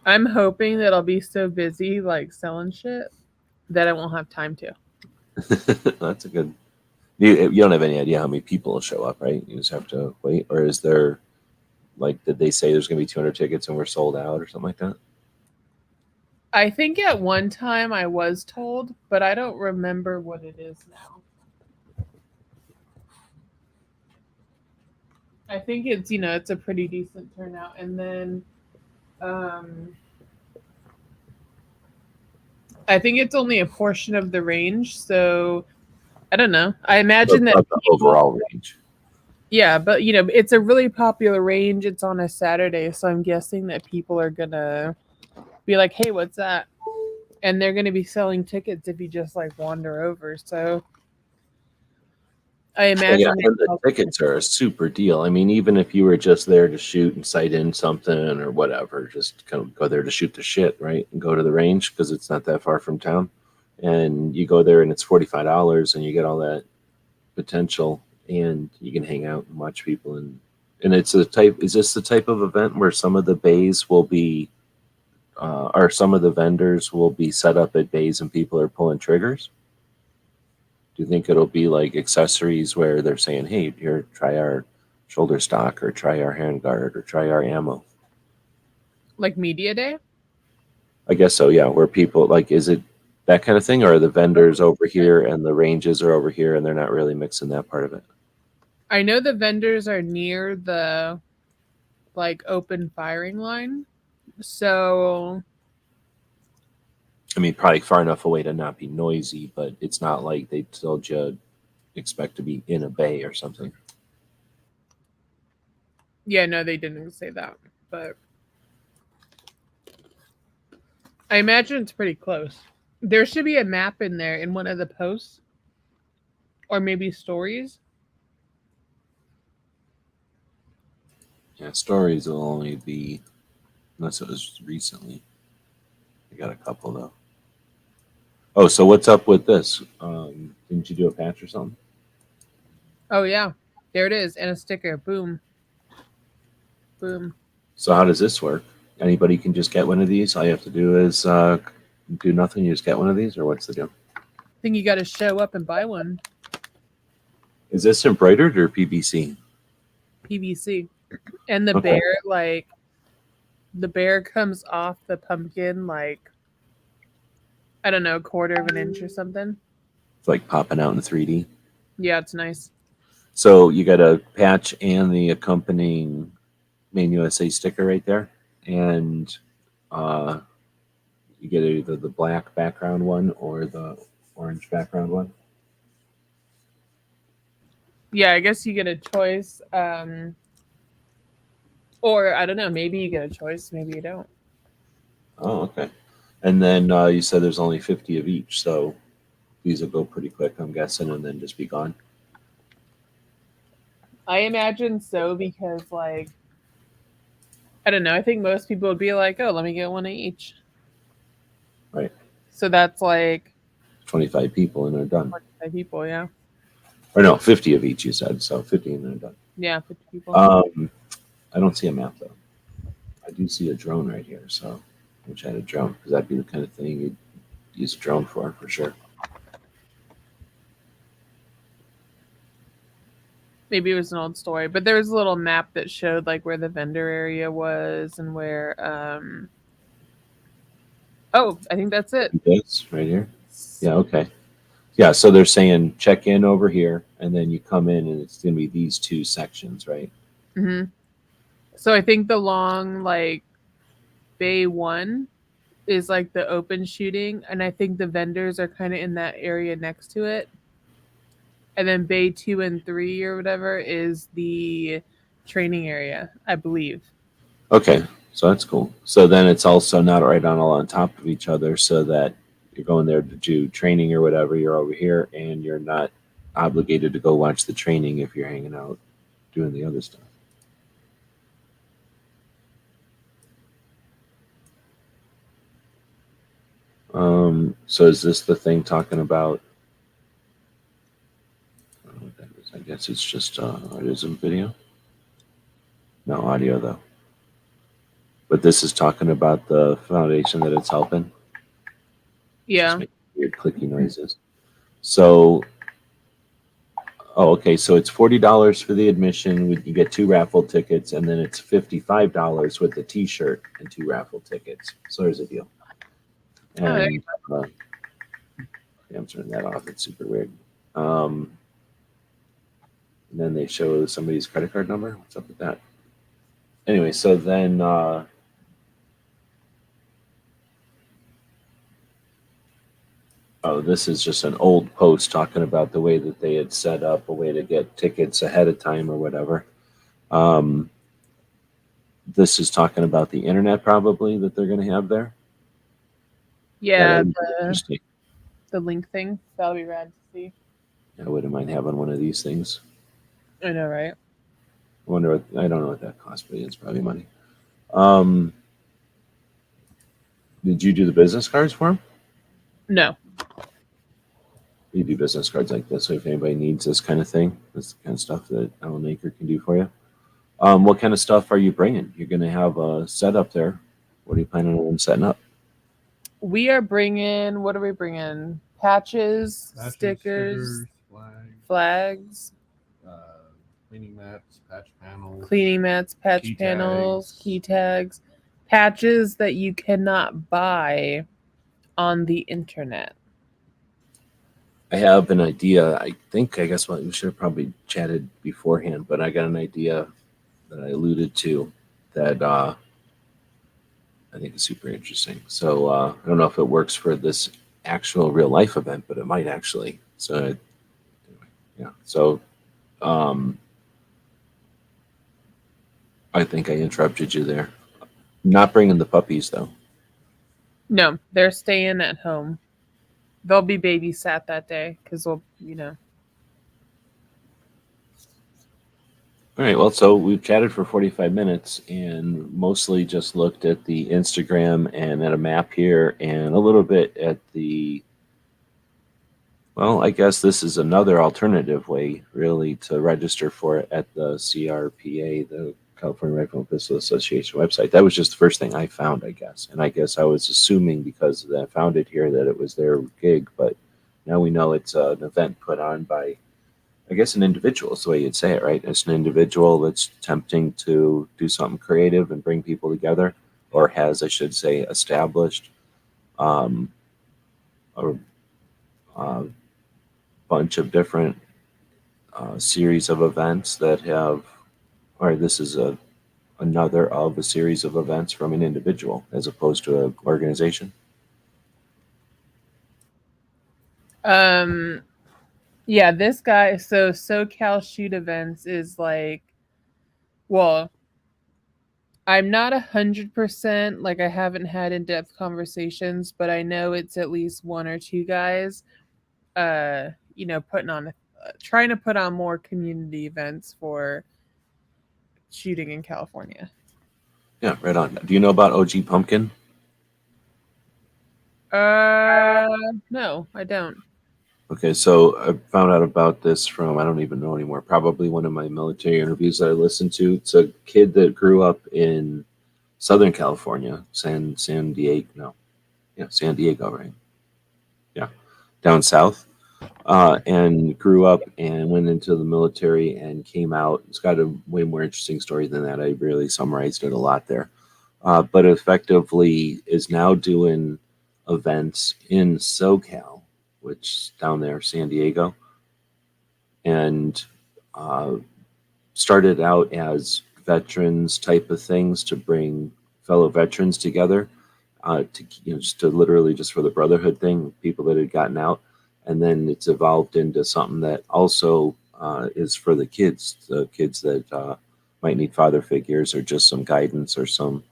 I'm hoping that I'll be so busy like selling shit that I won't have time to. That's a good. You don't have any idea how many people will show up, right? You just have to wait, or is there like did they say there's going to be 200 tickets and we're sold out or something like that? I think at one time I was told, but I don't remember what it is now. I think it's, it's a pretty decent turnout. And then um I think it's only a portion of the range, so I don't know. I imagine that About the people, overall range. yeah, but it's a really popular range. It's on a Saturday, so I'm guessing that people are gonna be like, "Hey, what's that?" And they're gonna be selling tickets if you just like wander over. So I Well, yeah, imagine and the that. tickets are a super deal. I mean, even if you were just there to shoot and sight in something or whatever, just kind of go there to shoot the shit, right? And go to the range because it's not that far from town. And you go there and it's $45 and you get all that potential and you can hang out and watch people and it's a type is this the type of event where some of the bays will be or some of the vendors will be set up at bays and people are pulling triggers? Do you think it'll be like accessories where they're saying, "Hey, here, try our shoulder stock, or try our handguard, or try our ammo"? Like media day. I guess so. Yeah, where people like, is it that kind of thing, or are the vendors over here and the ranges are over here, and they're not really mixing that part of it? I know the vendors are near the like open firing line. So I mean, probably far enough away to not be noisy, but it's not like they told you expect to be in a bay or something. yeah, no, they didn't say that. But I imagine it's pretty close. There should be a map in there in one of the posts or maybe stories. Yeah, stories will only be unless it was recently. I got a couple though. Oh, so what's up with this? Didn't you do a patch or something? Oh yeah. There it is. And a sticker. Boom. Boom. So how does this work? Anybody can just get one of these. All you have to do is do nothing. You just get one of these, or what's the deal? I think you gotta show up and buy one. Is this embroidered or PVC? PVC. And the Okay, bear, like the bear comes off the pumpkin like I don't know, a quarter of an inch or something. it's like popping out in 3D. Yeah, it's nice. So you got a patch and the accompanying Main USA sticker right there, and uh, you get either the black background one or the orange background one. Yeah, I guess you get a choice. Or I don't know, maybe you get a choice, maybe you don't. Oh, okay. And then you said there's only 50 of each, so these will go pretty quick, I'm guessing, and then just be gone. I imagine so because like I don't know, I think most people would be like, "Oh, let me get one of each." Right. So that's like 25 people and they're done. 45 people, yeah. Or no, 50 of each, you said. So 50 and they're done. Yeah, 50 people. I don't see a map though. I do see a drone right here. So I wish I had a drone because that'd be the kind of thing you'd use a drone for sure. Maybe it was an old story, but there was a little map that showed like where the vendor area was and where oh, I think that's it. This right here. Yeah, okay. Yeah, so they're saying check in over here and then you come in and it's going to be these two sections, right? Hmm. So I think the long like bay 1 is like the open shooting and I think the vendors are kind of in that area next to it. And then bay 2 and 3 or whatever is the training area, I believe. Okay, so that's cool. So then it's also not right on all on top of each other so that you're going there to do training or whatever, you're over here and you're not obligated to go watch the training if you're hanging out doing the other stuff. So is this the thing talking about? I don't know what that is. I guess it's just it is a video. No audio though. But this is talking about the foundation that it's helping. Just Yeah. making weird clicky noises. So, oh, okay. So it's $40 for the admission. You get 2 raffle tickets, and then it's $55 with the T-shirt and 2 raffle tickets. So there's a deal. Oh, there And yeah, I'm turning that off. It's super weird. And then they show somebody's credit card number. What's up with that? Anyway, so then oh, this is just an old post talking about the way that they had set up a way to get tickets ahead of time or whatever. Um, this is talking about the internet probably that they're going to have there. That yeah, is interesting. the link thing. That'll be rad to see. I wouldn't mind having one of these things. I know, right? I wonder what, I don't know what that costs, but it's probably money. Um, did you do the business cards for them? No. You do business cards like this, so if anybody needs this kind of thing, this kind of stuff that Alan Aker can do for you. What kind of stuff are you bringing? You're going to have a setup there. What are you planning on setting up? We are bringing, what are we bringing? Patches, stickers, flags, uh, cleaning mats, patch panels, cleaning mats, patch key panels, tags. key tags, patches that you cannot buy on the internet. I have an idea. I guess what we should have probably chatted beforehand, but I got an idea that I alluded to that I think is super interesting. So I don't know if it works for this actual real life event, but it might actually. So anyway, yeah. So um, I think I interrupted you there. Not bringing the puppies though. No, they're staying at home. They'll be babysat that day because we'll, All right. Well, so we've chatted for 45 minutes and mostly just looked at the Instagram and at a map here and a little bit at the. Well, I guess this is another alternative way, really, to register for it at the CRPA, the California Rifle and Pistol Association website. That was just the first thing I found, I guess. And I guess I was assuming because I found it here that it was their gig, but now we know it's an event put on by, I guess, an individual is the way you'd say it, right? It's an individual that's attempting to do something creative and bring people together, or has, I should say, established um, a, a bunch of different series of events that have, or this is another of a series of events from an individual as opposed to an organization. Yeah, this guy, so SoCal Shoot Events is like, well, I'm not 100%, like I haven't had in-depth conversations, but I know it's at least one or two guys, putting on, trying to put on more community events for shooting in California. Yeah, right on. Do you know about OG Pumpkin? No, I don't. Okay, so I found out about this from, I don't even know anymore, probably one of my military interviews that I listened to. It's a kid that grew up in Southern California, San Diego, no, yeah, San Diego, right? Yeah, down south, and grew up and went into the military and came out. It's got a way more interesting story than that. I really summarized it a lot there, but effectively is now doing events in SoCal, which down there, San Diego, and uh, started out as veterans type of things to bring fellow veterans together, to just to literally just for the brotherhood thing, people that had gotten out, and then it's evolved into something that also is for the kids that might need father figures or just some guidance or some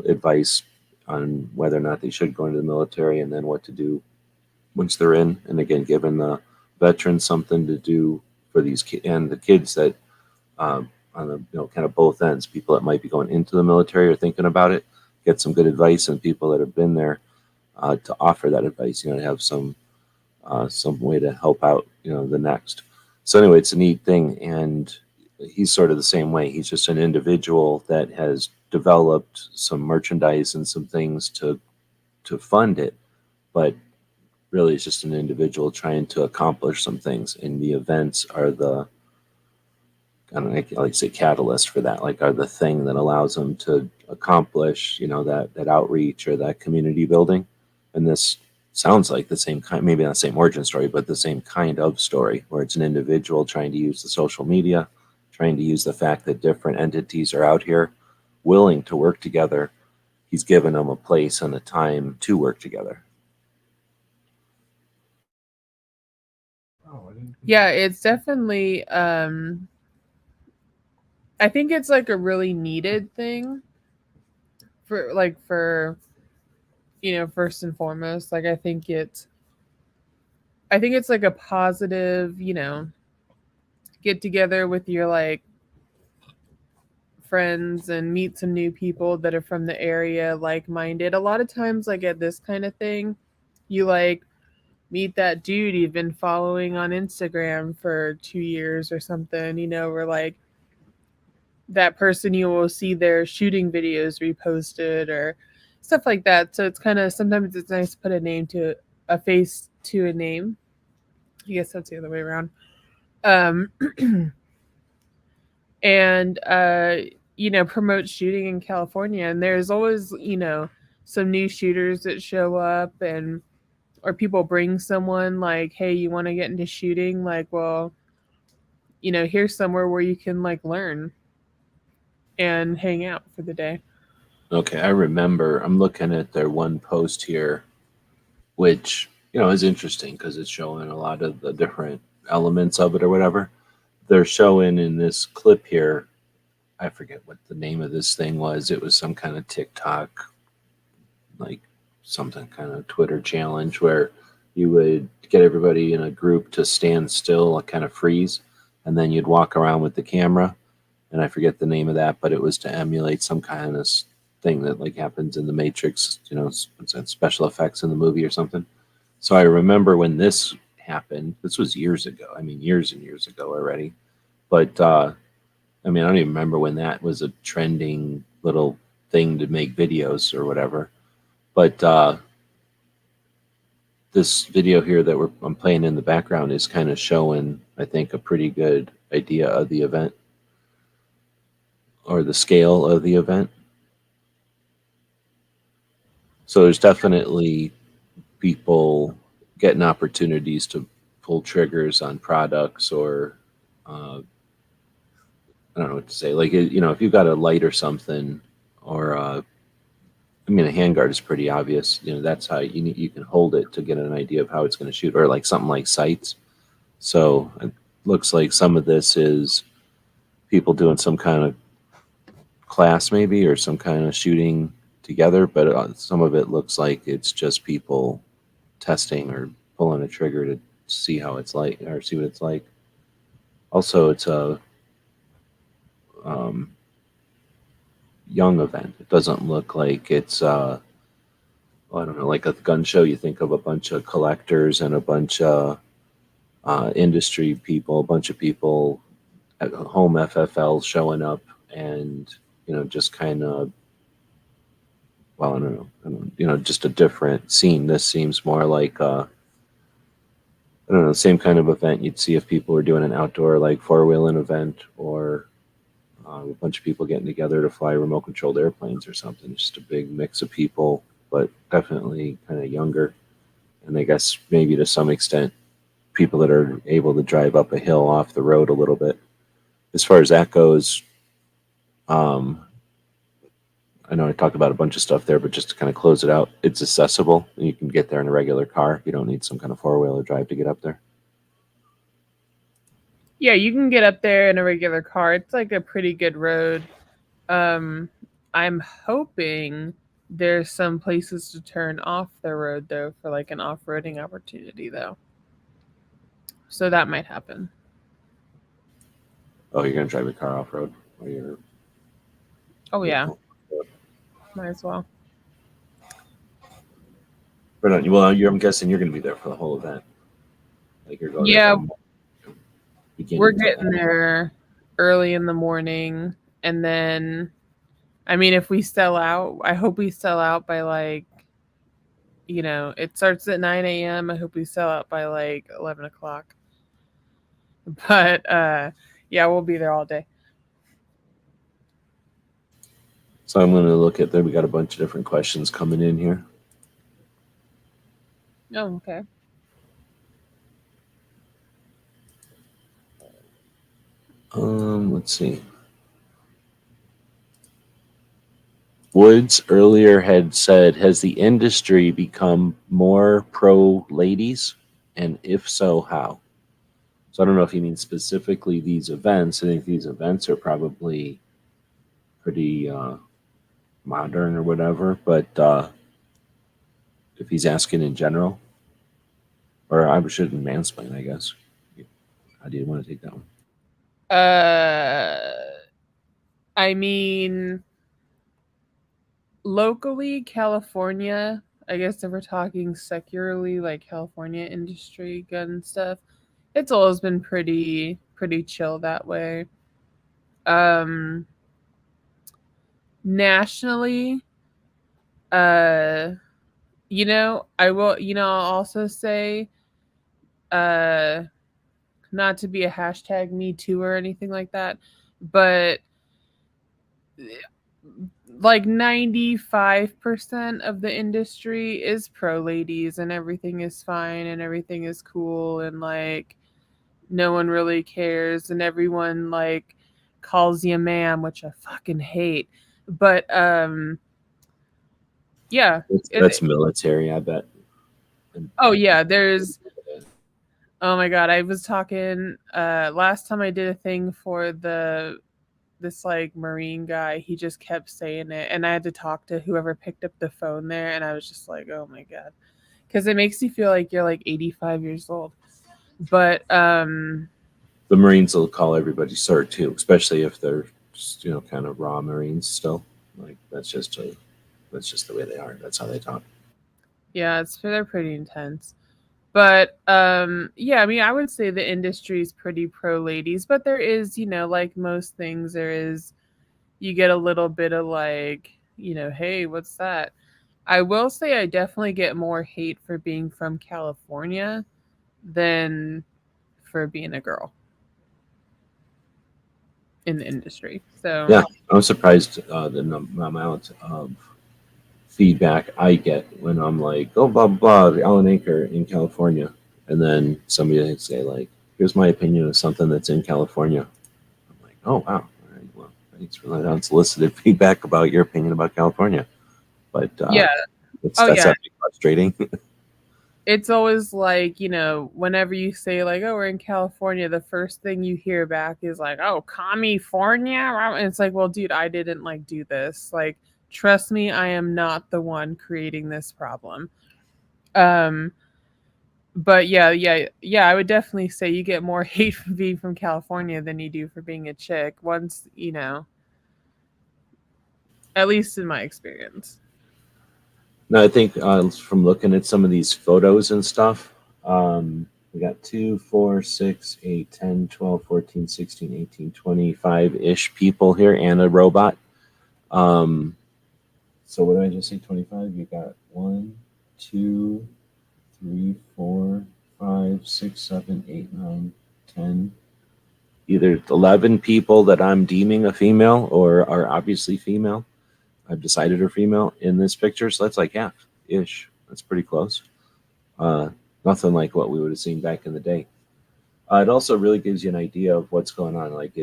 advice on whether or not they should go into the military and then what to do once they're in. And again, giving the veterans something to do for these kids and the kids that on the kind of both ends, people that might be going into the military or thinking about it, get some good advice, and people that have been there to offer that advice. To have some way to help out the next. So anyway, it's a neat thing, and he's sort of the same way. He's just an individual that has developed some merchandise and some things to fund it, but really it's just an individual trying to accomplish some things, and the events are the, I don't know, I like to say catalyst for that, like are the thing that allows them to accomplish that outreach or that community building. And this sounds like the same kind, maybe not the same origin story, but the same kind of story where it's an individual trying to use the social media, trying to use the fact that different entities are out here willing to work together. He's given them a place and a time to work together. Oh, I didn't think Yeah, it's definitely I think it's like a really needed thing for first and foremost. Like I think it's like a positive, get together with your like friends and meet some new people that are from the area, like minded. A lot of times like at this kind of thing, you like meet that dude you've been following on Instagram for 2 years or something, or like that person you will see their shooting videos reposted or stuff like that. So it's kind of sometimes it's nice to put a face to a name. I guess that's the other way around. Um, and promote shooting in California. And there's always some new shooters that show up and or people bring someone like, hey, you want to get into shooting? Like, well, here's somewhere where you can like learn and hang out for the day. Okay, I remember. I'm looking at their one post here, which is interesting because it's showing a lot of the different elements of it or whatever. They're showing in this clip here. I forget what the name of this thing was. It was some kind of TikTok, like something kind of Twitter challenge where you would get everybody in a group to stand still, like kind of freeze, and then you'd walk around with the camera. And I forget the name of that, but it was to emulate some kind of thing that like happens in the Matrix, special effects in the movie or something. So I remember when this happened. This was years ago. I mean, years and years ago already. But I mean, I don't even remember when that was a trending little thing to make videos or whatever. But this video here that I'm playing in the background is kind of showing, I think, a pretty good idea of the event or the scale of the event. So there's definitely people getting opportunities to pull triggers on products or I don't know what to say. Like, if you've got a light or something, or I mean, a handguard is pretty obvious. That's how you can hold it to get an idea of how it's going to shoot, or like something like sights. So it looks like some of this is people doing some kind of class, maybe, or some kind of shooting together. But some of it looks like it's just people testing or pulling a trigger to see how it's like or see what it's like. Also, it's a um, young event. It doesn't look like it's I don't know, like a gun show. You think of a bunch of collectors and a bunch of industry people, a bunch of people at home FFL showing up, and just kind of, well, I don't know, just a different scene. This seems more like I don't know, the same kind of event you'd see if people were doing an outdoor like four-wheeling event or a bunch of people getting together to fly remote controlled airplanes or something. Just a big mix of people, but definitely kind of younger. And I guess maybe to some extent, people that are able to drive up a hill off the road a little bit. As far as that goes, um, I know I talked about a bunch of stuff there, but just to kind of close it out, it's accessible and you can get there in a regular car. You don't need some kind of four-wheeler drive to get up there. Yeah, you can get up there in a regular car. It's like a pretty good road. Um, I'm hoping there's some places to turn off the road though for like an off-roading opportunity though. So that might happen. Oh, you're going to drive your car off-road? Or you're, Oh yeah, might as well. But well, I'm guessing you're going to be there for the whole event. Like you're going there Yeah, from beginning we're to getting end. there early in the morning and then I mean if we sell out, I hope we sell out by like it starts at 9 a.m. I hope we sell out by like 11 o'clock. But yeah, we'll be there all day. So I'm going to look at there. We got a bunch of different questions coming in here. Oh, okay. Let's see. Woods earlier had said, has the industry become more pro ladies? And if so, how? So I don't know if he means specifically these events. I think these events are probably pretty modern or whatever, but if he's asking in general, or I shouldn't mansplain, I guess. How do you want to take that one? I mean, locally, California, I guess if we're talking secularly, like California industry gun stuff, it's always been pretty chill that way. Um, nationally, uh, I will, I'll also say, uh, not to be a hashtag me too or anything like that, but like 95% of the industry is pro ladies and everything is fine and everything is cool and like no one really cares and everyone like calls you ma'am, which I fucking hate. But yeah, That's military, I bet. oh yeah, there's oh my god, I was talking last time I did a thing for this like marine guy. He just kept saying it and I had to talk to whoever picked up the phone there and I was just like, oh my god, because it makes you feel like you're like 85 years old. But The Marines will call everybody sir too, especially if they're just, kind of raw Marines still. Like that's just the way they are. That's how they talk. yeah, they're pretty intense. But yeah, I mean, I would say the industry is pretty pro ladies, but there is, like most things, there is, you get a little bit of like, hey, what's that? I will say I definitely get more hate for being from California than for being a girl in the industry. So Yeah, I'm surprised the amount of feedback I get when I'm like, oh, blah, blah, blah, Alan Anchor in California. And then somebody would say, like, here's my opinion of something that's in California. I'm like, oh, wow. All right, well, thanks for that unsolicited feedback about your opinion about California. But yeah, oh that's yeah, actually frustrating. it's always like, whenever you say like, oh, we're in California, the first thing you hear back is like, oh, California. And it's like, well, dude, I didn't like do this. Like, trust me, I am not the one creating this problem. Um, but yeah, I would definitely say you get more hate for being from California than you do for being a chick. Once, at least in my experience. No, I think from looking at some of these photos and stuff, we got 2, 4, 6, 8, 10, 12, 14, 16, 18, 25-ish people here and a robot. So what did I just say? 25? You got 1, 2, 3, 4, 5, 6, 7, 8, 9, 10. Either 11 people that I'm deeming a female or are obviously female. I've decided are female in this picture. So that's like half-ish. That's pretty close. Uh, Nothing like what we would have seen back in the day. It also really gives you an idea of what's going on. Like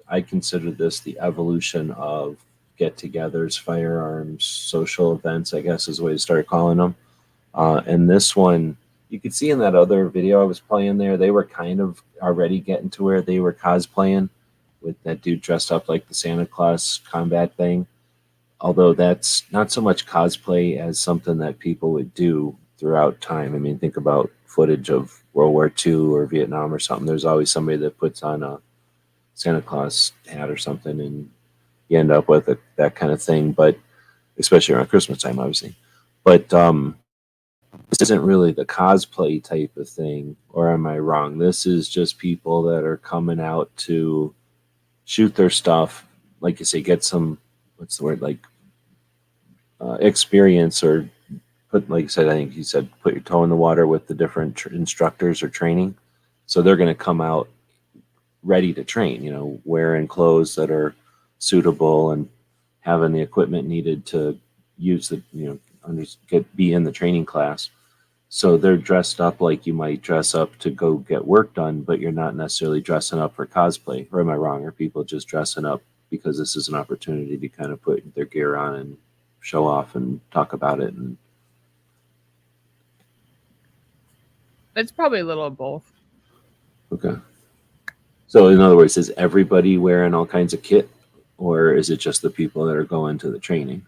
I consider this the evolution of get-togethers, firearms, social events, I guess is the way to start calling them. And this one, you could see in that other video I was playing there, they were kind of already getting to where they were cosplaying with that dude dressed up like the Santa Claus combat thing. Although that's not so much cosplay as something that people would do throughout time. I mean, think about footage of World War II or Vietnam or something. There's always somebody that puts on a Santa Claus hat or something, and you end up with that kind of thing. But especially around Christmas time, obviously. But this isn't really the cosplay type of thing, or am I wrong? This is just people that are coming out to shoot their stuff, like you say, get some, what's the word, like experience, or put, like you said, I think you said, put your toe in the water with the different instructors or training. So they're going to come out ready to train, wearing clothes that are suitable and having the equipment needed to use the, be in the training class. So they're dressed up like you might dress up to go get work done, but you're not necessarily dressing up for cosplay. Or am I wrong? Are people just dressing up because this is an opportunity to kind of put their gear on and show off and talk about it? And It's probably a little of both. okay. So in other words, is everybody wearing all kinds of kit, or is it just the people that are going to the training?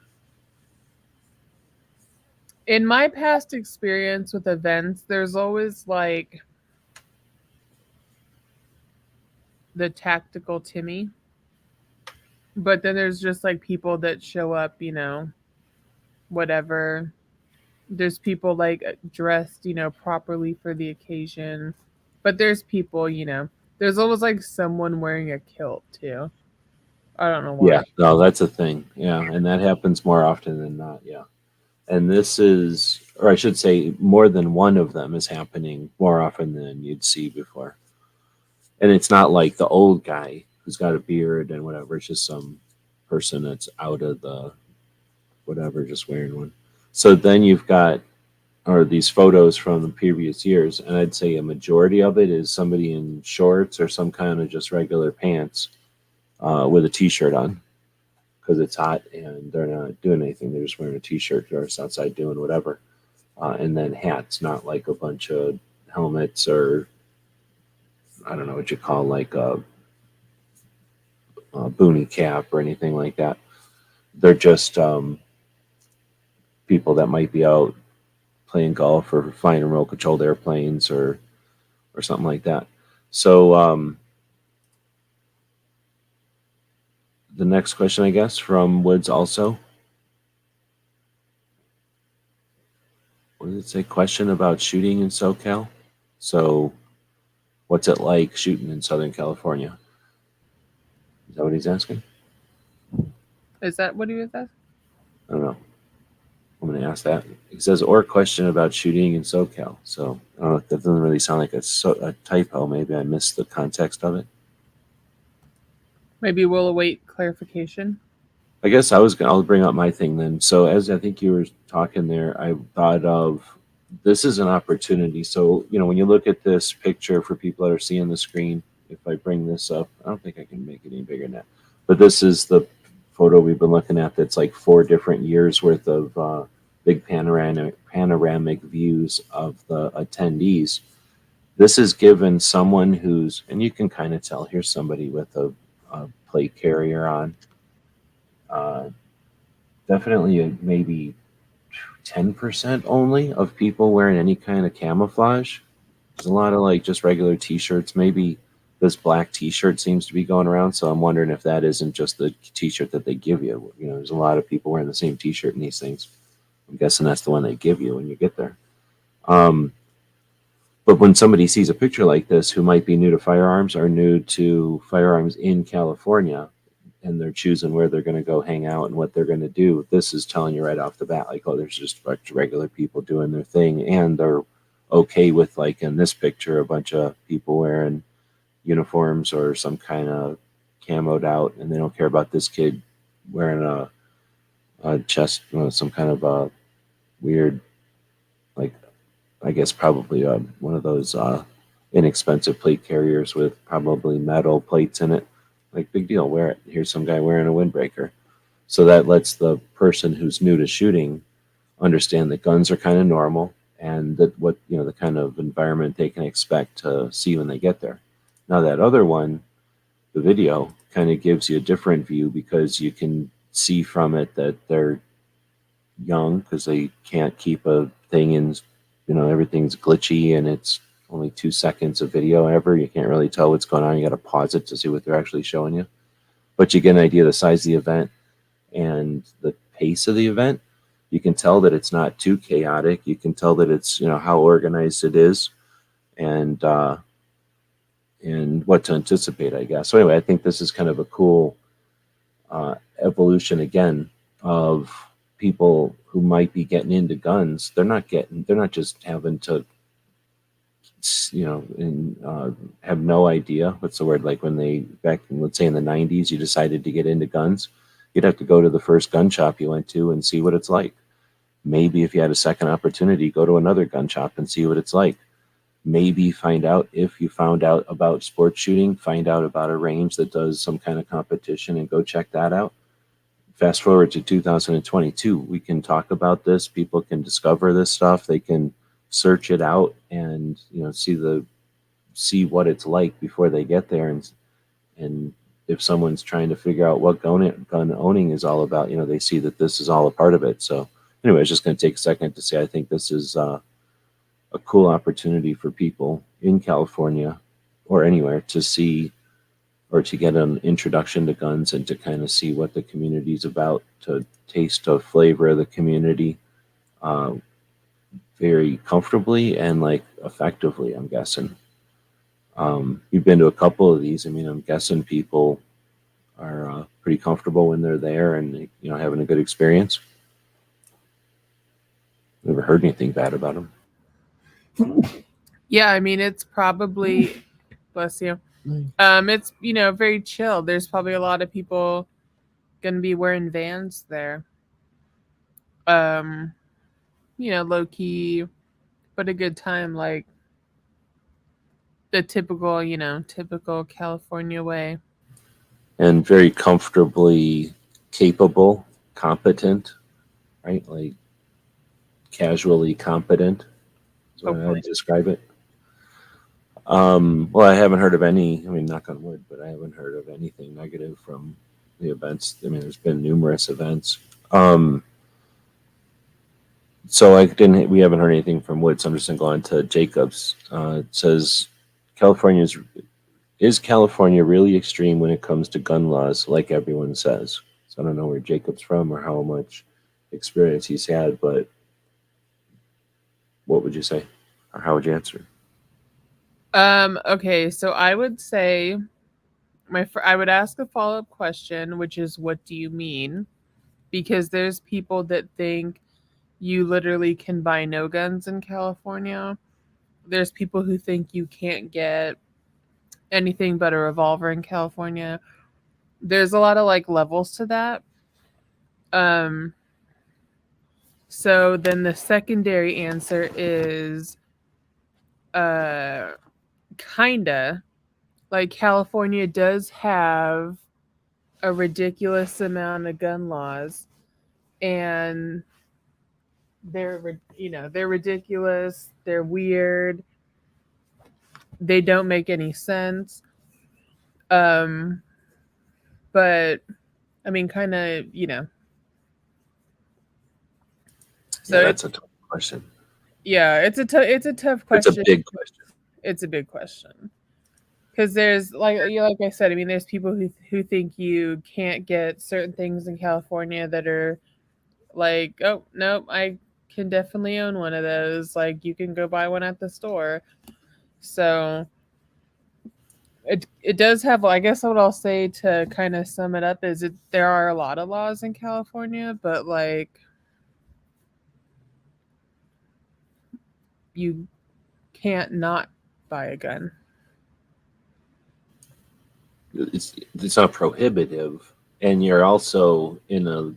In my past experience with events, there's always like the tactical Timmy, but then there's just like people that show up, whatever. There's people like dressed, properly for the occasion, but there's people, there's always like someone wearing a kilt too. I don't know Yeah, why. no, that's a thing. Yeah, and that happens more often than not. Yeah. And this is, or I should say, more than one of them is happening more often than you'd see before. And it's not like the old guy who's got a beard and whatever. It's just some person that's out of the whatever, just wearing one. So then you've got, or these photos from the previous years, and I'd say a majority of it is somebody in shorts or some kind of just regular pants with a t-shirt on because it's hot and they're not doing anything. They're just wearing a t-shirt or it's outside doing whatever. And then hats, not like a bunch of helmets or I don't know what you call like a boonie cap or anything like that. They're just people that might be out playing golf or flying remote controlled airplanes or something like that. So the next question, I guess, from Woods also. What did it say? Question about shooting in SoCal. So, what's it like shooting in Southern California? Is that what he's asking? Is that what he was asking? I don't know. I'm going to ask that. He says, or question about shooting in SoCal. So, I don't know. That doesn't really sound like a typo. Maybe I missed the context of it. Maybe we'll await clarification. I guess I'll bring up my thing then. So as I think you were talking there, I thought of this is an opportunity. So, when you look at this picture for people that are seeing the screen, if I bring this up, I don't think I can make it any bigger than that. But this is the photo we've been looking at that's like 4 different years worth of big panoramic views of the attendees. This is given someone who's, and you can kind of tell, here's somebody with a plate carrier on. Definitely maybe 10% only of people wearing any kind of camouflage. There's a lot of like just regular t-shirts. Maybe this black t-shirt seems to be going around. So I'm wondering if that isn't just the t-shirt that they give you. There's a lot of people wearing the same t-shirt in these things. I'm guessing that's the one they give you when you get there. But when somebody sees a picture like this who might be new to firearms or new to firearms in California, and they're choosing where they're going to go hang out and what they're going to do, this is telling you right off the bat, like, oh, there's just a bunch of regular people doing their thing, and they're okay with, like in this picture, a bunch of people wearing uniforms or some kind of camoed out, and they don't care about this kid wearing a chest, some kind of a weird, like, I guess probably one of those inexpensive plate carriers with probably metal plates in it. Like, big deal, wear it. Here's some guy wearing a windbreaker. So that lets the person who's new to shooting understand that guns are kind of normal and that what, the kind of environment they can expect to see when they get there. Now that other one, the video, kind of gives you a different view because you can see from it that they're young because they can't keep a thing in, everything's glitchy and it's only 2 seconds of video ever. You can't really tell what's going on. You got to pause it to see what they're actually showing you. But you get an idea of the size of the event and the pace of the event. You can tell that it's not too chaotic. You can tell that it's, how organized it is and what to anticipate, I guess. So anyway, I think this is kind of a cool evolution again of people who might be getting into guns. They're not just having to have no idea. What's the word? Like when they, back in, let's say in the 90s, you decided to get into guns, you'd have to go to the first gun shop you went to and see what it's like. Maybe if you had a second opportunity, go to another gun shop and see what it's like. Maybe find out, if you found out about sports shooting, find out about a range that does some kind of competition and go check that out. Fast forward to 2022, we can talk about this. People can discover this stuff. They can search it out and see what it's like before they get there. And if someone's trying to figure out what gun owning is all about, they see that this is all a part of it. So anyway, it's just going to take a second to say I think this is a cool opportunity for people in California or anywhere to see or to get an introduction to guns and to kind of see what the community's about, to taste a flavor of the community very comfortably and like effectively, I'm guessing. You've been to a couple of these. I mean, I'm guessing people are pretty comfortable when they're there and having a good experience. Never heard anything bad about them. Yeah, I mean, it's probably bless you. It's very chill. There's probably a lot of people gonna be wearing Vans there. Low key, but a good time, like the typical California way. And very comfortably capable, competent, right? Like casually competent is what I would describe it. Well, I haven't heard of any, I mean, knock on wood, but I haven't heard of anything negative from the events. I mean, there's been numerous events. So we haven't heard anything from Wood, so I'm just going to go on to Jacobs. It says, is California really extreme when it comes to gun laws, like everyone says? So I don't know where Jacob's from or how much experience he's had, but what would you say? Or how would you answer? Okay, so I would say I would ask a follow-up question, which is, what do you mean? Because there's people that think you literally can buy no guns in California. There's people who think you can't get anything but a revolver in California. There's a lot of like levels to that. So then the secondary answer is kinda, like California does have a ridiculous amount of gun laws, and they're ridiculous, they're weird, they don't make any sense. But I mean, kind of, so yeah, that's a tough question. Yeah, it's a tough question. It's a big question. It's a big question. Because there's like I said, I mean, there's people who think you can't get certain things in California that are like, oh no, I can definitely own one of those. Like, you can go buy one at the store. So it does have. I guess what I'll say to kind of sum it up is there are a lot of laws in California, but like you can't not buy a gun. It's not prohibitive, and you're also in a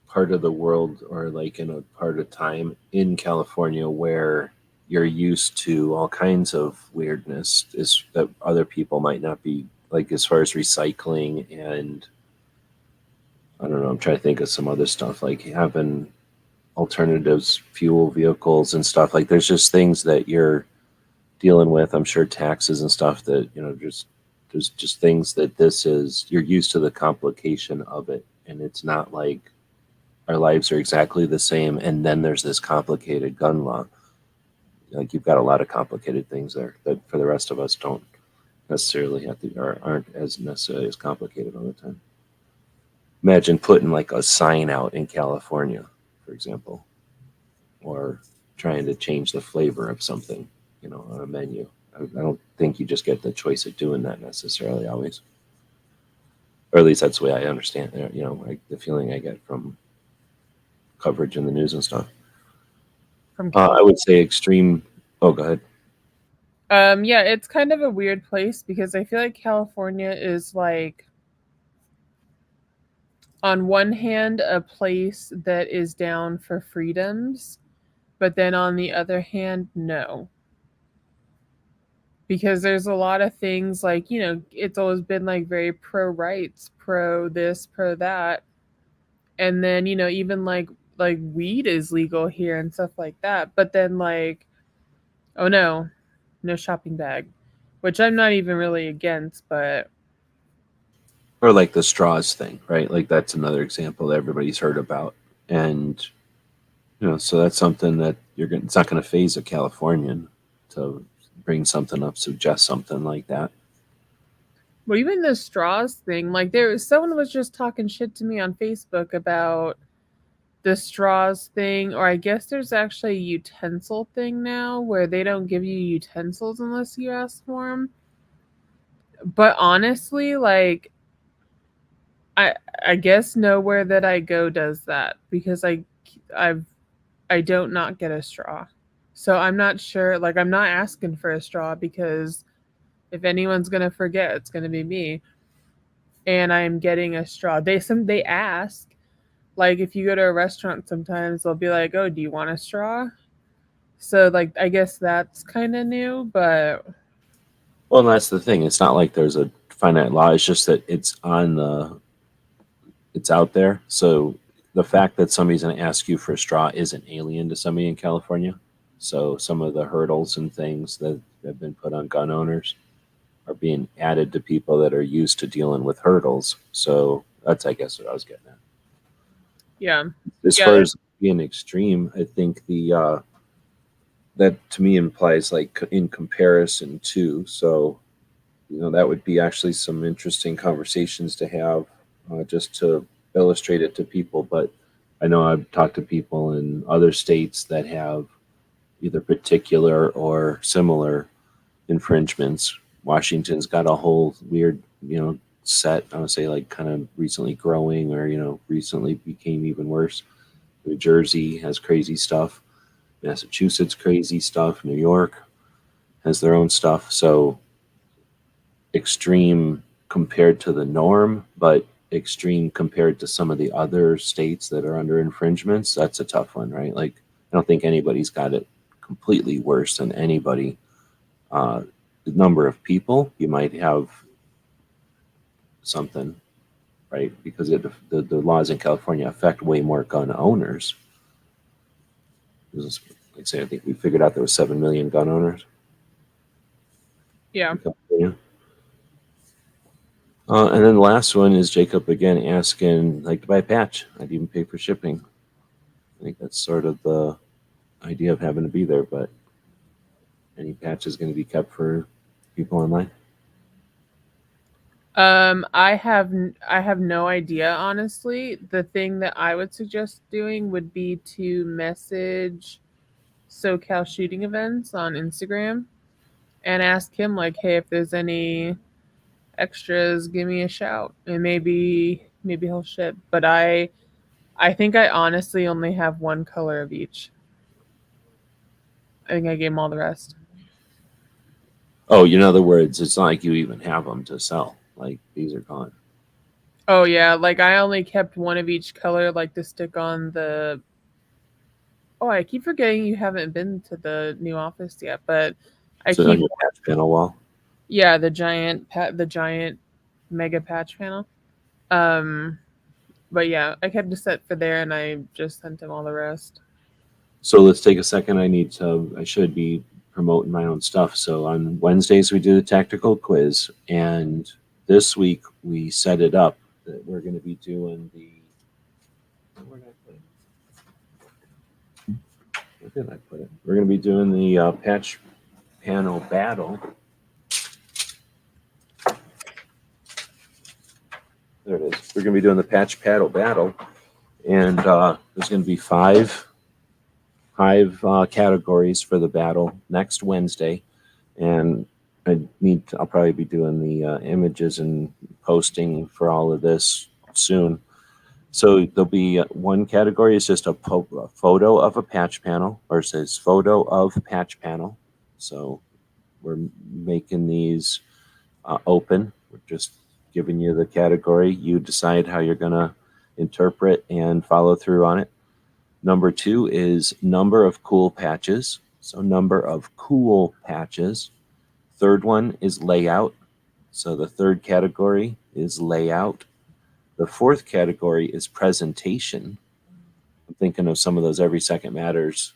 part of the world or like in a part of time in California where you're used to all kinds of weirdness is that other people might not be, like as far as recycling and I don't know, I'm trying to think of some other stuff like having alternatives, fuel vehicles and stuff. Like there's just things that you're dealing with. I'm sure taxes and stuff that, there's just things that you're used to the complication of it. And it's not like our lives are exactly the same. And then there's this complicated gun law. Like you've got a lot of complicated things there that for the rest of us don't necessarily have to, or aren't as necessarily as complicated all the time. Imagine putting like a sign out in California, for example, or trying to change the flavor of something, on a menu. I don't think you just get the choice of doing that necessarily always. Or at least that's the way I understand it, the feeling I get from coverage in the news and stuff. I would say extreme. Oh, go ahead. Yeah, it's kind of a weird place because I feel like California is like on one hand, a place that is down for freedoms, but then on the other hand, no. Because there's a lot of things like, it's always been like very pro rights, pro this, pro that. And then, even like weed is legal here and stuff like that. But then like, oh no, no shopping bag, which I'm not even really against, but Or like the straws thing, right? Like that's another example that everybody's heard about. And so that's something that it's not going to phase a Californian to bring something up, suggest something like that. well, even the straws thing, like someone was just talking shit to me on Facebook about the straws thing, or I guess there's actually a utensil thing now where they don't give you utensils unless you ask for them. But honestly, like I I guess nowhere that I go does that because I've I don't not get a straw. So I'm not sure, like I'm not asking for a straw because if anyone's going to forget, it's going to be me. And I'm getting a straw. They ask, like if you go to a restaurant sometimes they'll be like, "Oh, do you want a straw?" So like I guess that's kind of new, but Well, and that's the thing. It's not like there's a finite law. It's just that it's out there. So the fact that somebody's going to ask you for a straw isn't alien to somebody in California. So some of the hurdles and things that have been put on gun owners are being added to people that are used to dealing with hurdles. So that's, I guess, what I was getting at. yeah. As Yeah, far as being extreme, I think that to me implies like in comparison to. So that would be actually some interesting conversations to have, just to illustrate it to people. But I know I've talked to people in other states that have either particular or similar infringements. Washington's got a whole weird, set. I would say like kind of recently growing, or recently became even worse. New Jersey has crazy stuff. Massachusetts crazy stuff. New York has their own stuff. So extreme compared to the norm, but extreme compared to some of the other states that are under infringements. That's a tough one, right? Like I don't think anybody's got it completely worse than anybody. The number of people you might have something, right? Because the laws in California affect way more gun owners. Like I say, I think we figured out there was 7 million gun owners yeah. in California. And then the last one is Jacob again asking, like, to buy a patch. I'd even pay for shipping. I think that's sort of the idea of having to be there, but any patch is going to be kept for people online. I have no idea honestly. The thing that I would suggest doing would be to message SoCal shooting events on Instagram and ask him like, "Hey, if there's any extras, give me a shout." And maybe he'll ship. But I think I honestly only have one color of each. I think I gave him all the rest. Oh, in other words, it's not like you even have them to sell. Like, these are gone. Oh yeah, like I only kept one of each color, like to stick on the. Oh, I keep forgetting you haven't been to the new office yet, but I So on keep your patch panel wall. yeah the giant mega patch panel. Um, but yeah, I kept a set for there, and I just sent him all the rest. So let's take a second. I should be promoting my own stuff. So on Wednesdays, we do the tactical quiz. And this week, we set it up that we're going to be doing where did I put it? Where did I put it? We're going to be doing the patch panel battle. There it is. We're going to be doing the patch paddle battle. And there's going to be five categories for the battle next Wednesday, and I'll probably be doing the images and posting for all of this soon. So there'll be one category is just a photo of a patch panel, or it says photo of patch panel. So we're making these open. We're just giving you the category. You decide how you're gonna interpret and follow through on it. Number 2 is number of cool patches. So number of cool patches. Third one is layout. So the third category is layout. The fourth category is presentation. I'm thinking of some of those Every Second Matters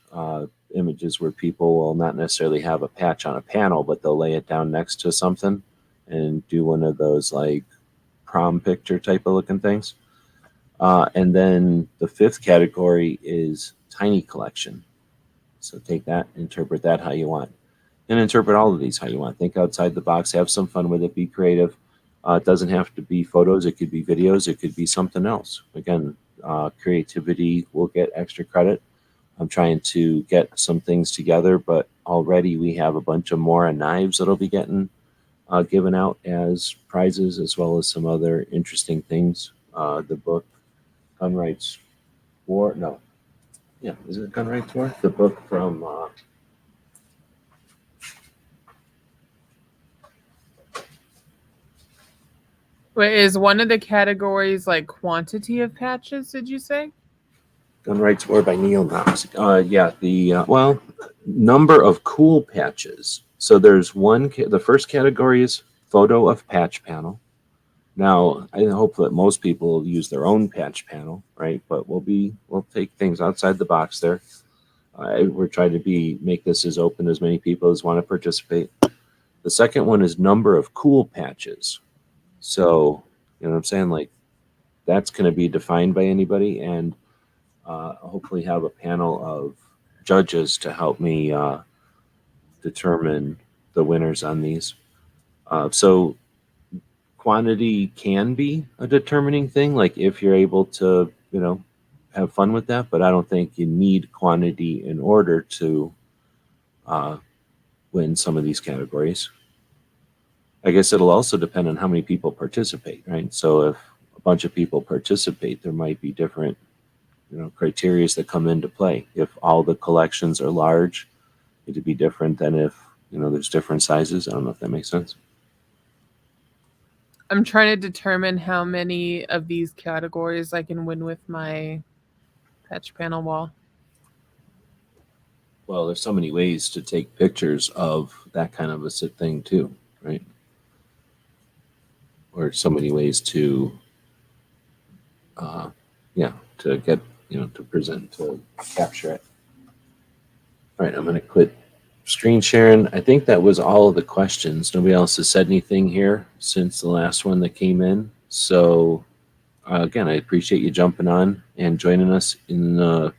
images where people will not necessarily have a patch on a panel, but they'll lay it down next to something and do one of those like prom picture type of looking things. And then the fifth category is tiny collection. So take that, interpret that how you want, and interpret all of these how you want. Think outside the box, have some fun with it, be creative. It doesn't have to be photos. It could be videos. It could be something else. Again, creativity will get extra credit. I'm trying to get some things together, but already we have a bunch of more knives that'll be getting given out as prizes, as well as some other interesting things. The book, Gun Rights War. No. Yeah, is it Gun Rights War? The book from... Wait, is one of the categories like quantity of patches, did you say? Gun Rights War by Neil Knox. Yeah, the number of cool patches. So there's one. The first category is photo of patch panel. Now, I hope that most people use their own patch panel, right? But we'll take things outside the box there. We're trying to make this as open as many people as want to participate. The second one is number of cool patches. So, you know what I'm saying? Like, that's going to be defined by anybody, and hopefully have a panel of judges to help me determine the winners on these. So quantity can be a determining thing, like if you're able to, have fun with that, but I don't think you need quantity in order to win some of these categories. I guess it'll also depend on how many people participate, right? So if a bunch of people participate, there might be different criteria that come into play. If all the collections are large, it'd be different than if, there's different sizes. I don't know if that makes sense. I'm trying to determine how many of these categories I can win with my patch panel wall. Well, there's so many ways to take pictures of that kind of a thing too, right? Or so many ways to, to get, to present, to capture it. All right, I'm going to quit screen sharing. I think that was all of the questions. Nobody else has said anything here since the last one that came in. So again, I appreciate you jumping on and joining us for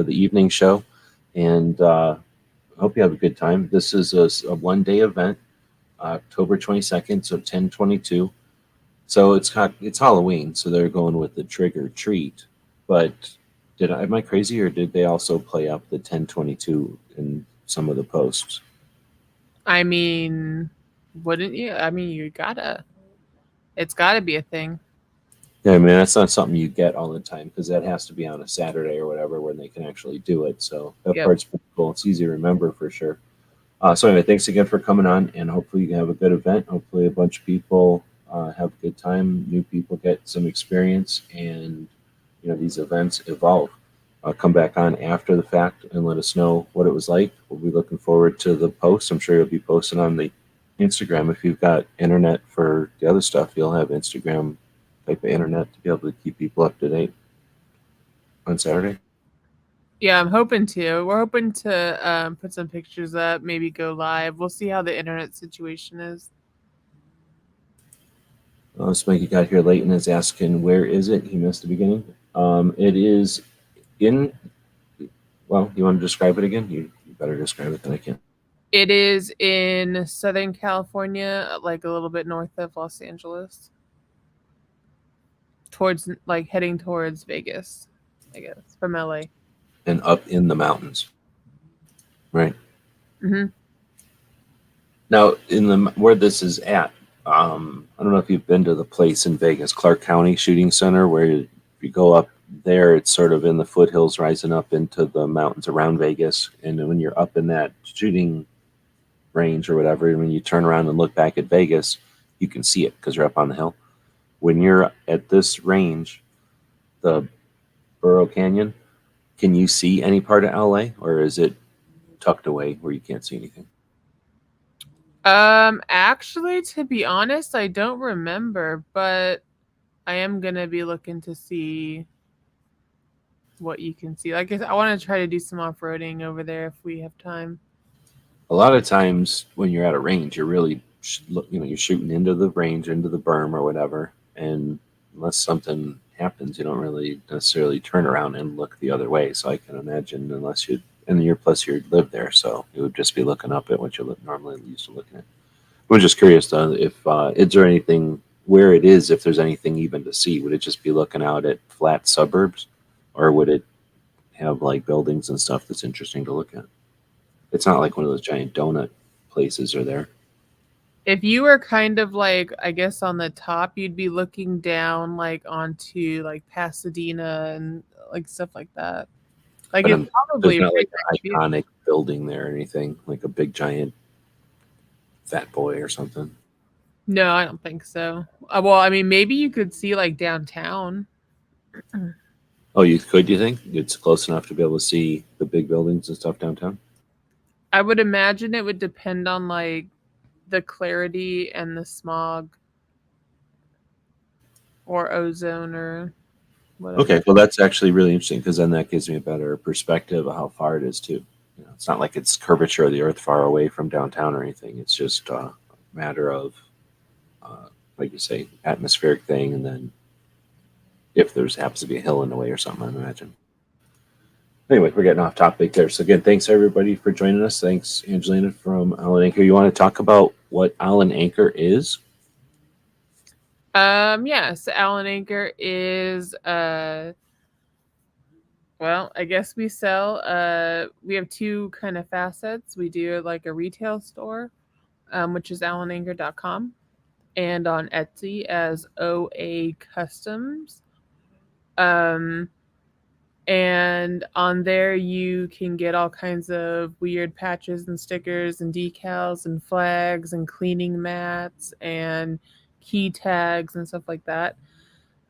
the evening show. And I hope you have a good time. This is a one-day event, October 22nd, so 10/22. So it's Halloween, so they're going with the trick or treat. But am I crazy, or did they also play up the 10/22 in some of the posts? I mean, wouldn't you? I mean, it's gotta be a thing. Yeah, I mean, that's not something you get all the time, because that has to be on a Saturday or whatever when they can actually do it. So that part's pretty cool. It's easy to remember for sure. So anyway, thanks again for coming on, and hopefully you can have a good event. Hopefully a bunch of people have a good time. New people get some experience, and these events evolve. Come back on after the fact and let us know what it was like. We'll be looking forward to the posts. I'm sure you'll be posting on the Instagram. If you've got internet for the other stuff, you'll have Instagram type of internet to be able to keep people up to date on Saturday. Yeah, I'm hoping to. We're hoping to put some pictures up, maybe go live. We'll see how the internet situation is. Smokey got here late and is asking, where is it? He missed the beginning. It is in, well, you want to describe it again? You better describe it than I can. It is in Southern California, like a little bit north of Los Angeles. Heading towards Vegas, I guess, from LA. And up in the mountains, right? Mm-hmm. Now, where this is at, I don't know if you've been to the place in Vegas, Clark County Shooting Center, where if you go up there, it's sort of in the foothills rising up into the mountains around Vegas. And when you're up in that shooting range or whatever, and when you turn around and look back at Vegas, you can see it because you're up on the hill. When you're at this range, the Burro Canyon, can you see any part of LA, or is it tucked away where you can't see anything? Actually, to be honest, I don't remember, but I am gonna be looking to see what you can see. Like I want to try to do some off-roading over there if we have time. A lot of times when you're at a range, you're really, you're shooting into the range, into the berm or whatever, and unless something happens, you don't really necessarily turn around and look the other way. So I can imagine, unless you, and you're plus you live there, so you would just be looking up at what you normally used to looking at. I was just curious though, if is there anything where it is, if there's anything even to see, would it just be looking out at flat suburbs, or would it have like buildings and stuff that's interesting to look at? It's not like one of those giant donut places are there. If you were kind of like, I guess on the top, you'd be looking down like onto like Pasadena and like stuff like that. Like But it's there's probably a not like pretty an nice view. iconic building there or anything, like a big giant Fat Boy or something. No, I don't think so. Well, I mean, maybe you could see like downtown. Oh, you could, you think? It's close enough to be able to see the big buildings and stuff downtown? I would imagine it would depend on like the clarity and the smog or ozone or whatever. Okay, well, that's actually really interesting because then that gives me a better perspective of how far it is, too. It's not like it's curvature of the earth far away from downtown or anything. It's just a matter of, like you say, atmospheric thing, and then if there's happens to be a hill in the way or something, I imagine. Anyway, we're getting off topic there. So again, thanks everybody for joining us. Thanks, Angelina from Allen Anchor. You want to talk about what Allen Anchor is? Yes, Allen Anchor is well, I guess we sell we have two kind of facets. We do like a retail store, which is allenanchor.com, and on Etsy as OA Customs. Um and on there you can get all kinds of weird patches and stickers and decals and flags and cleaning mats and key tags and stuff like that.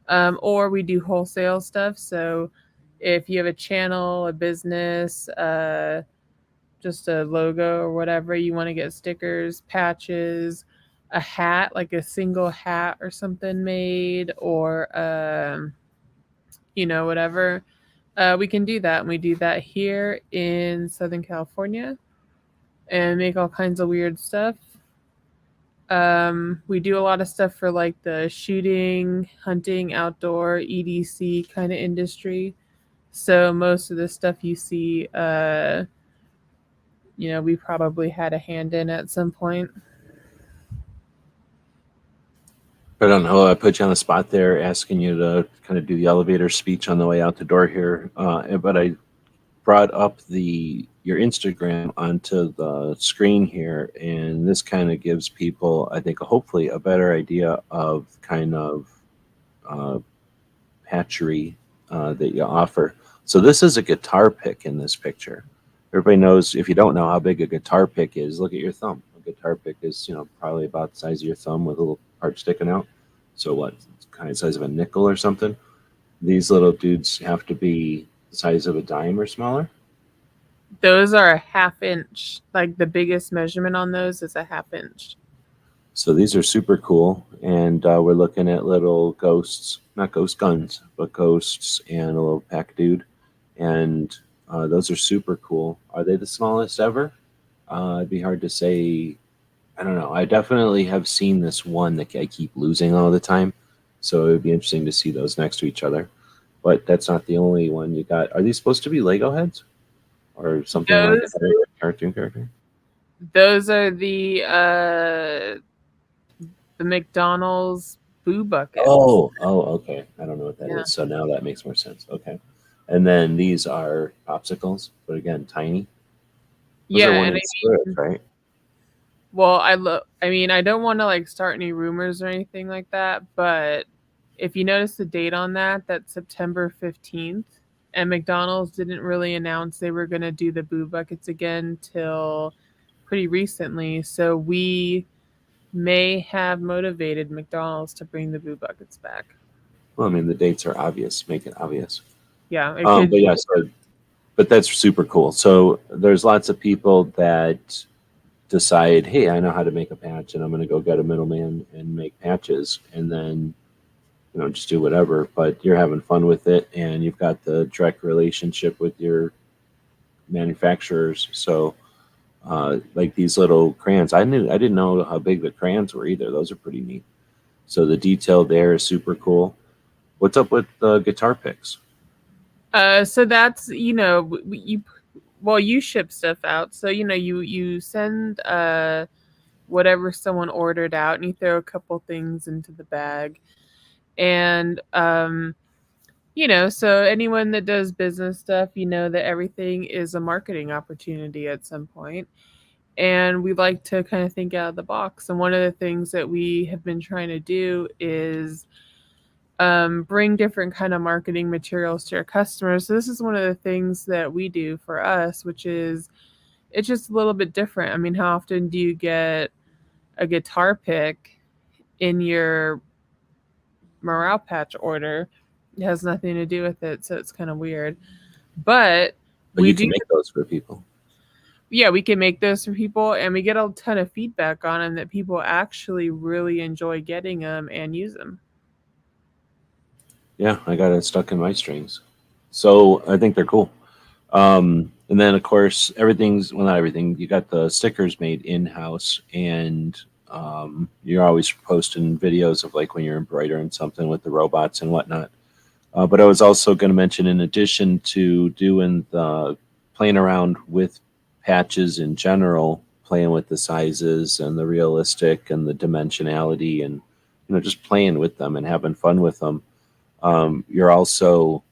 Or we do wholesale stuff. So if you have a channel, a business, just a logo or whatever, you want to get stickers, patches, a hat, like a single hat or something made, or whatever, we can do that. And we do that here in Southern California and make all kinds of weird stuff. We do a lot of stuff for like the shooting, hunting, outdoor, EDC kind of industry. So most of the stuff you see, we probably had a hand in at some point. I don't know. I put you on the spot there, asking you to kind of do the elevator speech on the way out the door here. But I brought up your Instagram onto the screen here, and this kind of gives people, I think, hopefully a better idea of kind of hatchery that you offer. So this is a guitar pick in this picture. Everybody knows, if you don't know how big a guitar pick is, look at your thumb. A guitar pick is, probably about the size of your thumb with a little part sticking out. So what, kind of size of a nickel or something? These little dudes have to be the size of a dime or smaller. Those are a half inch. Like the biggest measurement on those is a half inch. So these are super cool, and we're looking at little ghosts, not ghost guns, but ghosts and a little pack dude, and those are super cool. Are they the smallest ever? It'd be hard to say. I don't know. I definitely have seen this one that I keep losing all the time, so it would be interesting to see those next to each other. But that's not the only one you got. Are these supposed to be Lego heads or something like a cartoon character? Those are the McDonald's Boo Buckets. Oh, okay. I don't know what that is. So now that makes more sense. Okay. And then these are popsicles, but again, tiny. Those are one of the spirits, right? Well, I don't want to like start any rumors or anything like that, but if you notice the date on that, that's September 15th, and McDonald's didn't really announce they were going to do the Boo Buckets again till pretty recently. So we may have motivated McDonald's to bring the Boo Buckets back. Well, I mean, the dates are obvious. Make it obvious. Yeah, it could. But yeah, so, but that's super cool. So there's lots of people that decide, hey, I know how to make a patch, and I'm going to go get a middleman and make patches, and then just do whatever. But you're having fun with it, and you've got the direct relationship with your manufacturers. So, like these little crayons, I didn't know how big the crayons were either. Those are pretty neat. So the detail there is super cool. What's up with the guitar picks? So that's you ship stuff out. So you send whatever someone ordered out, and you throw a couple things into the bag, and so anyone that does business stuff, that everything is a marketing opportunity at some point. And we like to kind of think out of the box. And one of the things that we have been trying to do is bring different kind of marketing materials to our customers. So this is one of the things that we do for us, which is it's just a little bit different. I mean, how often do you get a guitar pick in your morale patch order? It has nothing to do with it, so it's kind of weird. But But we you do, can make those for people. yeah, we can make those for people, and we get a ton of feedback on them that people actually really enjoy getting them and use them. Yeah, I got it stuck in my strings. So I think they're cool. And then, of course, everything's, well, not everything, you got the stickers made in house, and you're always posting videos of like when you're embroidering something with the robots and whatnot. But I was also going to mention, in addition to doing the playing around with patches in general, playing with the sizes and the realistic and the dimensionality, and just playing with them and having fun with them. You're also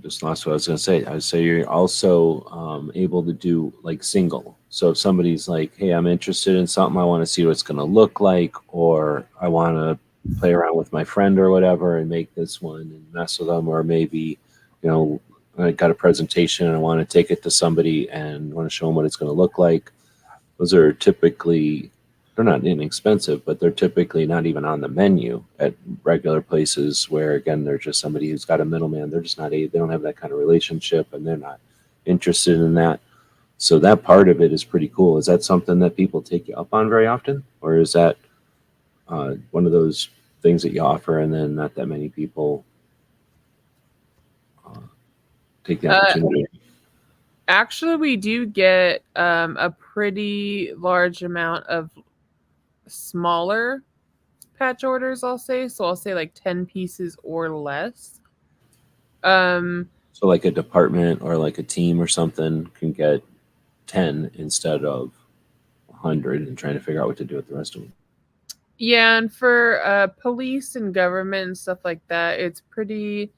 just lost what I was going to say. I would say you're also able to do like single. So if somebody's like, "Hey, I'm interested in something. I want to see what it's going to look like," or "I want to play around with my friend or whatever and make this one and mess with them," or maybe, I got a presentation and I want to take it to somebody and want to show them what it's going to look like. Those are typically, they're not inexpensive, but they're typically not even on the menu at regular places where, again, they're just somebody who's got a middleman. They're just not they don't have that kind of relationship, and they're not interested in that. So that part of it is pretty cool. Is that something that people take you up on very often, or is that one of those things that you offer and then not that many people uh, take the Uh, opportunity? Actually, we do get a pretty large amount of smaller patch orders, I'll say. So I'll say like 10 pieces or less. Um, So like a department or like a team or something can get 10 instead of 100 and trying to figure out what to do with the rest of them. yeah, and for police and government and stuff like that, it's pretty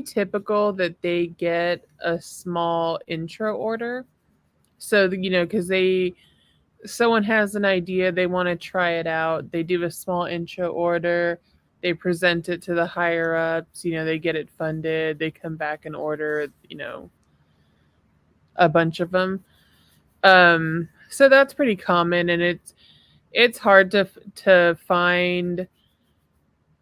typical that they get a small intro order. So, because someone has an idea, they want to try it out, they do a small intro order, they present it to the higher ups, they get it funded, they come back and order, a bunch of them. So that's pretty common, and it's hard to find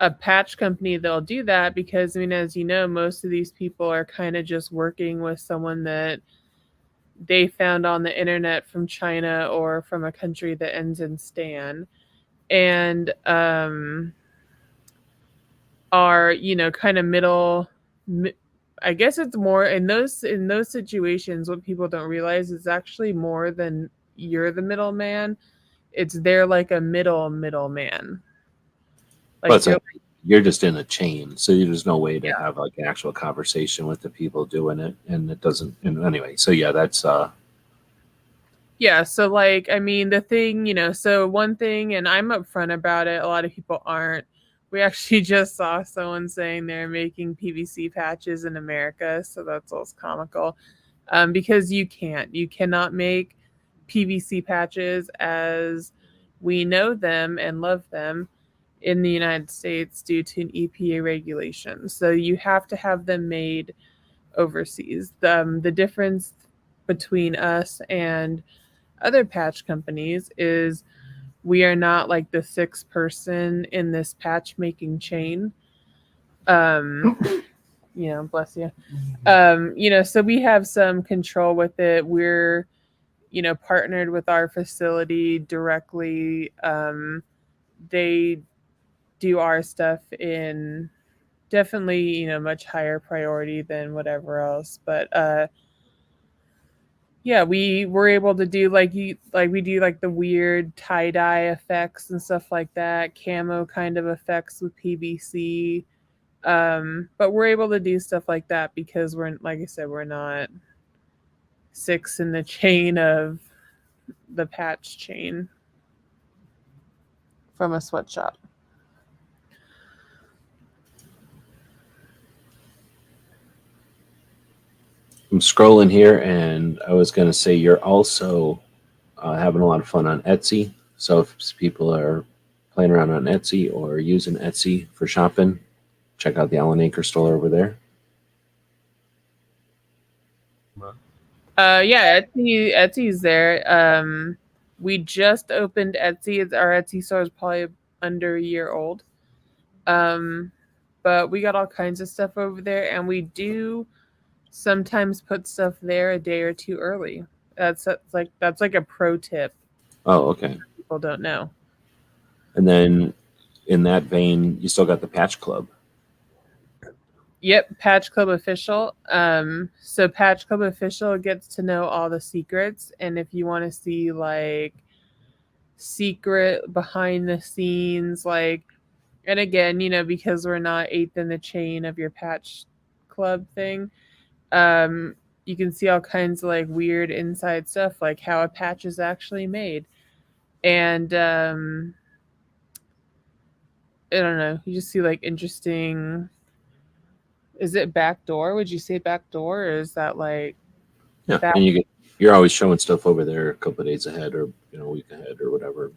a patch company that'll do that because, I mean, as you know, most of these people are kind of just working with someone that they found on the internet from China or from a country that ends in stan, and are kind of I guess it's more in those situations. What people don't realize is actually more than you're the middleman. It's they're like a middleman. But Like it's they're like you're just in a chain, so there's no way to have like an actual conversation with the people doing it, and it doesn't. And anyway, so yeah, that's Yeah, so like I mean the thing, so one thing, and I'm upfront about it, a lot of people aren't. We actually just saw someone saying they're making PVC patches in America, so that's almost comical. Because you cannot make PVC patches as we know them and love them in the United States due to an EPA regulation. So you have to have them made overseas. The difference between us and other patch companies is we are not like the sixth person in this patch making chain. Um, bless you. So we have some control with it. We're, partnered with our facility directly. They do our stuff in definitely, much higher priority than whatever else. But yeah, we were able to do we do like the weird tie dye effects and stuff like that, camo kind of effects with PVC. But we're able to do stuff like that because we're, like I said, we're not six in the chain of the patch chain from a sweatshop. I'm scrolling here, and I was going to say you're also having a lot of fun on Etsy. So if people are playing around on Etsy or using Etsy for shopping, check out the Allen Anchor store over there. Yeah, Etsy's there. We just opened Etsy. Our Etsy store is probably under a year old. But we got all kinds of stuff over there, and we do sometimes put stuff there a day or two early. That's like a pro tip. Oh, okay. People don't know. And then in that vein, you still got the Patch Club. Yep, Patch Club Official. So Patch Club Official gets to know all the secrets, and if you want to see like secret behind the scenes, and again, because we're not eighth in the chain of your Patch Club thing, you can see all kinds of like weird inside stuff, like how a patch is actually made, and I don't know, you just see like interesting. Is it backdoor? Would you say backdoor, or is that like? Yeah, That... and you're always showing stuff over there a couple of days ahead, or a week ahead, or whatever.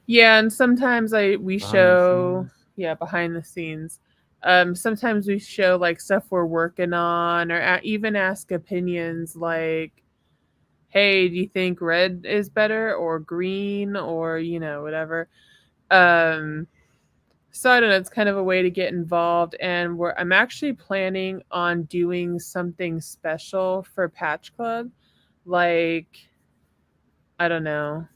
Yeah, and sometimes we show behind the scenes. Sometimes we show like stuff we're working on, or even ask opinions like, "Hey, do you think red is better or green or whatever?" So I don't know. It's kind of a way to get involved, and I'm actually planning on doing something special for Patch Club, like I don't know,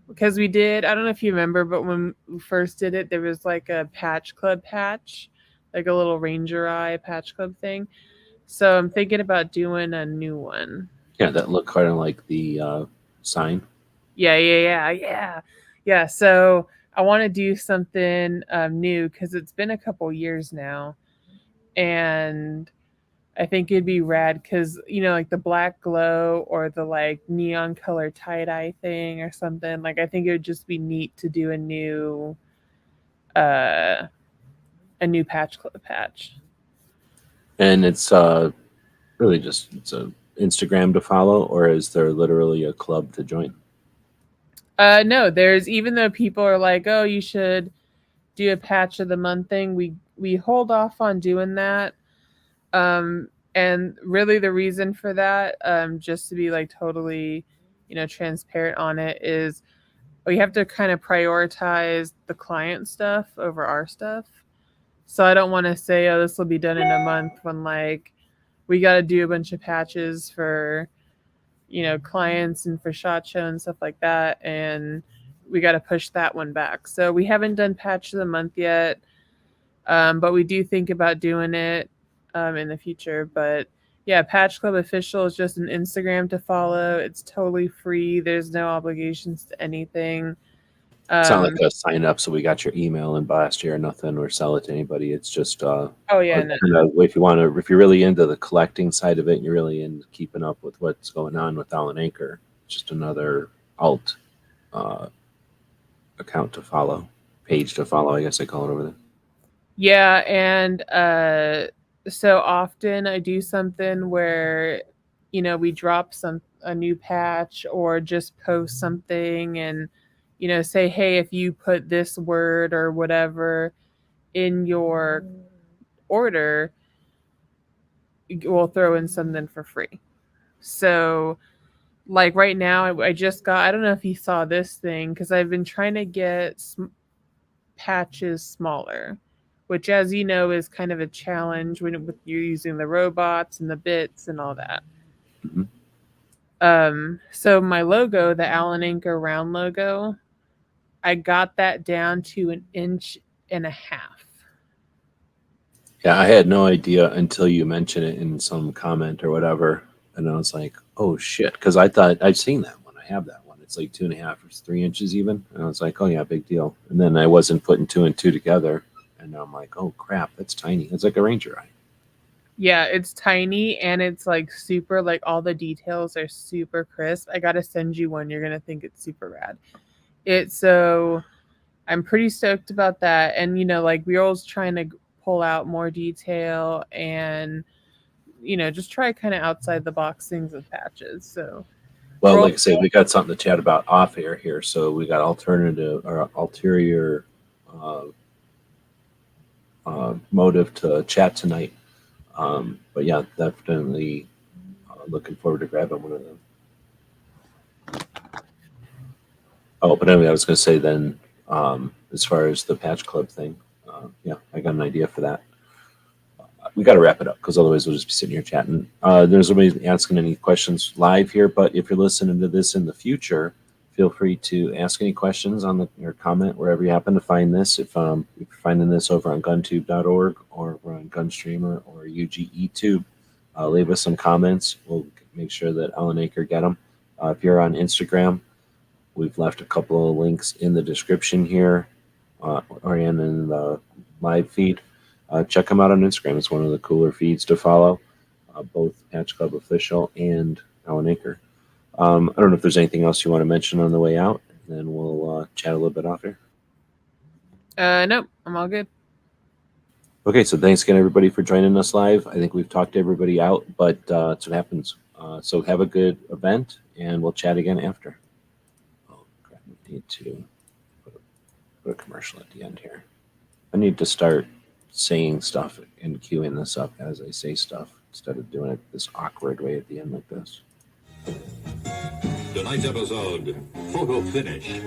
because we did. I don't know if you remember, but when we first did it, there was like a Patch Club patch, like a little Ranger Eye Patch Club thing. So I'm thinking about doing a new one. Yeah, that look kind of like the sign. Yeah. So I want to do something new because it's been a couple years now, and I think it'd be rad because like the black glow or the like neon color tie dye thing or something. Like I think it would just be neat to do uh, a new patch club patch. And it's really just it's a Instagram to follow, or is there literally a club to join? No, there's, even though people are like, oh, you should do a patch of the month thing, we hold off on doing that. And really the reason for that, just to be like totally, transparent on it, is we have to kind of prioritize the client stuff over our stuff. So I don't want to say, oh, this will be done in a month when like we got to do a bunch of patches for, clients and for SHOT Show and stuff like that. And we got to push that one back. So we haven't done patch of the month yet. But we do think about doing it in the future. But yeah, Patch Club Official is just an Instagram to follow. It's totally free. There's no obligations to anything. It's not like a sign up, so we got your email and blast you or nothing, or sell it to anybody. It's just no. if you're really into the collecting side of it, and you're really into keeping up with what's going on with Allen Anchor, just another alt account to follow, page to follow, I guess I call it over there. Yeah, and so often I do something where we drop a new patch or just post something and say, hey, if you put this word or whatever in your order, we'll throw in something for free. So Like right now, I just got, I don't know if you saw this thing, because I've been trying to get patches smaller, which, as you know, is kind of a challenge when with you using the robots and the bits and all that. Mhm. So my logo, the Allen Anchor round logo, I got that down to 1.5 inches. Yeah, I had no idea until you mentioned it in some comment or whatever, and I was like, "Oh shit!" Because I thought I'd seen that one. I have that one. It's like 2.5 or 3 inches even, and I was like, "Oh yeah, big deal." And then I wasn't putting two and two together, and I'm like, "Oh crap, that's tiny." It's like a ranger eye. Yeah, it's tiny and it's like super, like all the details are super crisp. I gotta send you one. You're gonna think it's super rad. It's so I'm pretty stoked about that. And like we're always trying to pull out more detail and just try kind of outside the box things with patches. So Well, we're all like I say, we got something to chat about off air here, so we got alternative or ulterior uh, motive to chat tonight. But yeah, definitely looking forward to grabbing one of them. Oh, but anyway, I was going to say then, as far as the Patch Club thing, yeah, I got an idea for that. We got to wrap it up because otherwise we'll just be sitting here chatting. There's nobody asking any questions live here, but if you're listening to this in the future, feel free to ask any questions on or comment wherever you happen to find this. If you're finding this over on guntube.org or we're on Gunstreamer or UGETube, leave us some comments. We'll make sure that Alan Aker get them. If you're on Instagram, we've left a couple of links in the description here or in the live feed. Check them out on Instagram. It's one of the cooler feeds to follow, both Patch Club Official and Alan Aker. I don't know if there's anything else you want to mention on the way out, and then we'll chat a little bit off here. nope, I'm all good. Okay, so thanks again, everybody, for joining us live. I think we've talked everybody out, but that's what happens. So have a good event, and we'll chat again after. Oh, crap, we need to put a commercial at the end here. I need to start saying stuff and queuing this up as I say stuff instead of doing it this awkward way at the end like this. Tonight's episode, photo finish.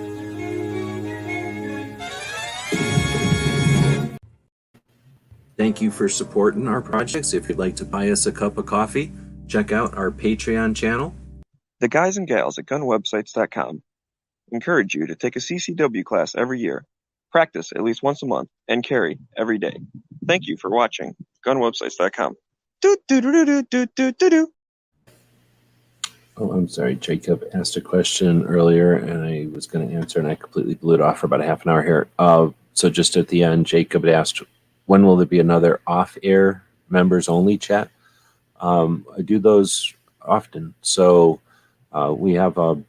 Thank you for supporting our projects. If you'd like to buy us a cup of coffee, check out our Patreon channel. The guys and gals at gunwebsites.com encourage you to take a CCW class every year, practice at least once a month, and carry every day. Thank you for watching gunwebsites.com. Oh, I'm sorry. Jacob asked a question earlier, and I was going to answer, and I completely blew it off for about a half an hour here. So just at the end, Jacob had asked, when will there be another off-air members-only chat? I do those often. So we have a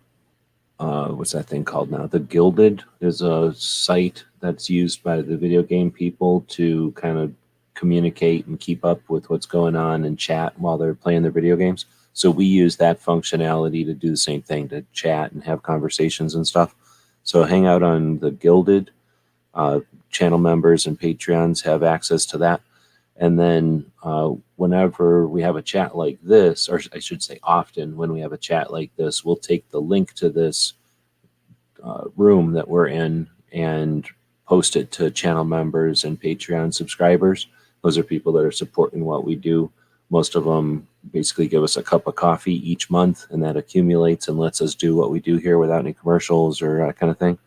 what's that thing called now? The Gilded is a site that's used by the video game people to kind of communicate and keep up with what's going on and chat while they're playing their video games. So we use that functionality to do the same thing, to chat and have conversations and stuff. So hang out on the Gilded. Channel members and Patreons have access to that. And then whenever we have a chat like this, or I should say often when we have a chat like this, we'll take the link to this room that we're in and post it to channel members and Patreon subscribers. Those are people that are supporting what we do. Most of them basically give us a cup of coffee each month, and that accumulates and lets us do what we do here without any commercials or that kind of thing.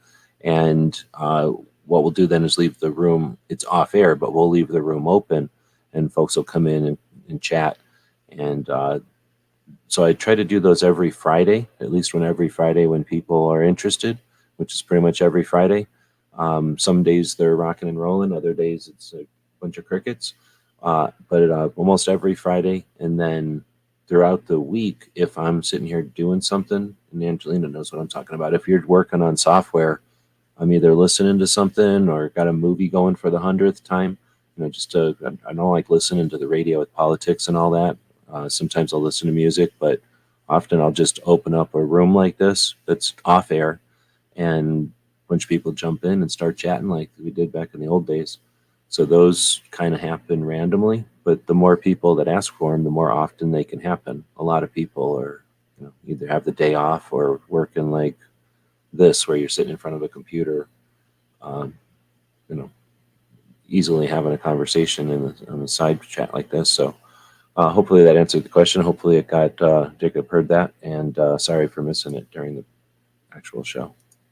And what we'll do then is leave the room, it's off air, but we'll leave the room open and folks will come in and chat. And so I try to do those every Friday, at least every Friday when people are interested, which is pretty much every Friday. Some days they're rocking and rolling, other days it's a bunch of crickets. But almost every Friday. And then throughout the week, if I'm sitting here doing something, and Angelina knows what I'm talking about, if you're working on software, I'm either listening to something or got a movie going for the 100th time. I don't like listening to the radio with politics and all that. Sometimes I'll listen to music, but often I'll just open up a room like this that's off air and a bunch of people jump in and start chatting like we did back in the old days. So those kind of happen randomly, but the more people that ask for them, the more often they can happen. A lot of people are either have the day off or working like this, where you're sitting in front of a computer, um, easily having a conversation in a side chat like this. So hopefully that answered the question. Hopefully it got Jacob heard that, and sorry for missing it during the actual show.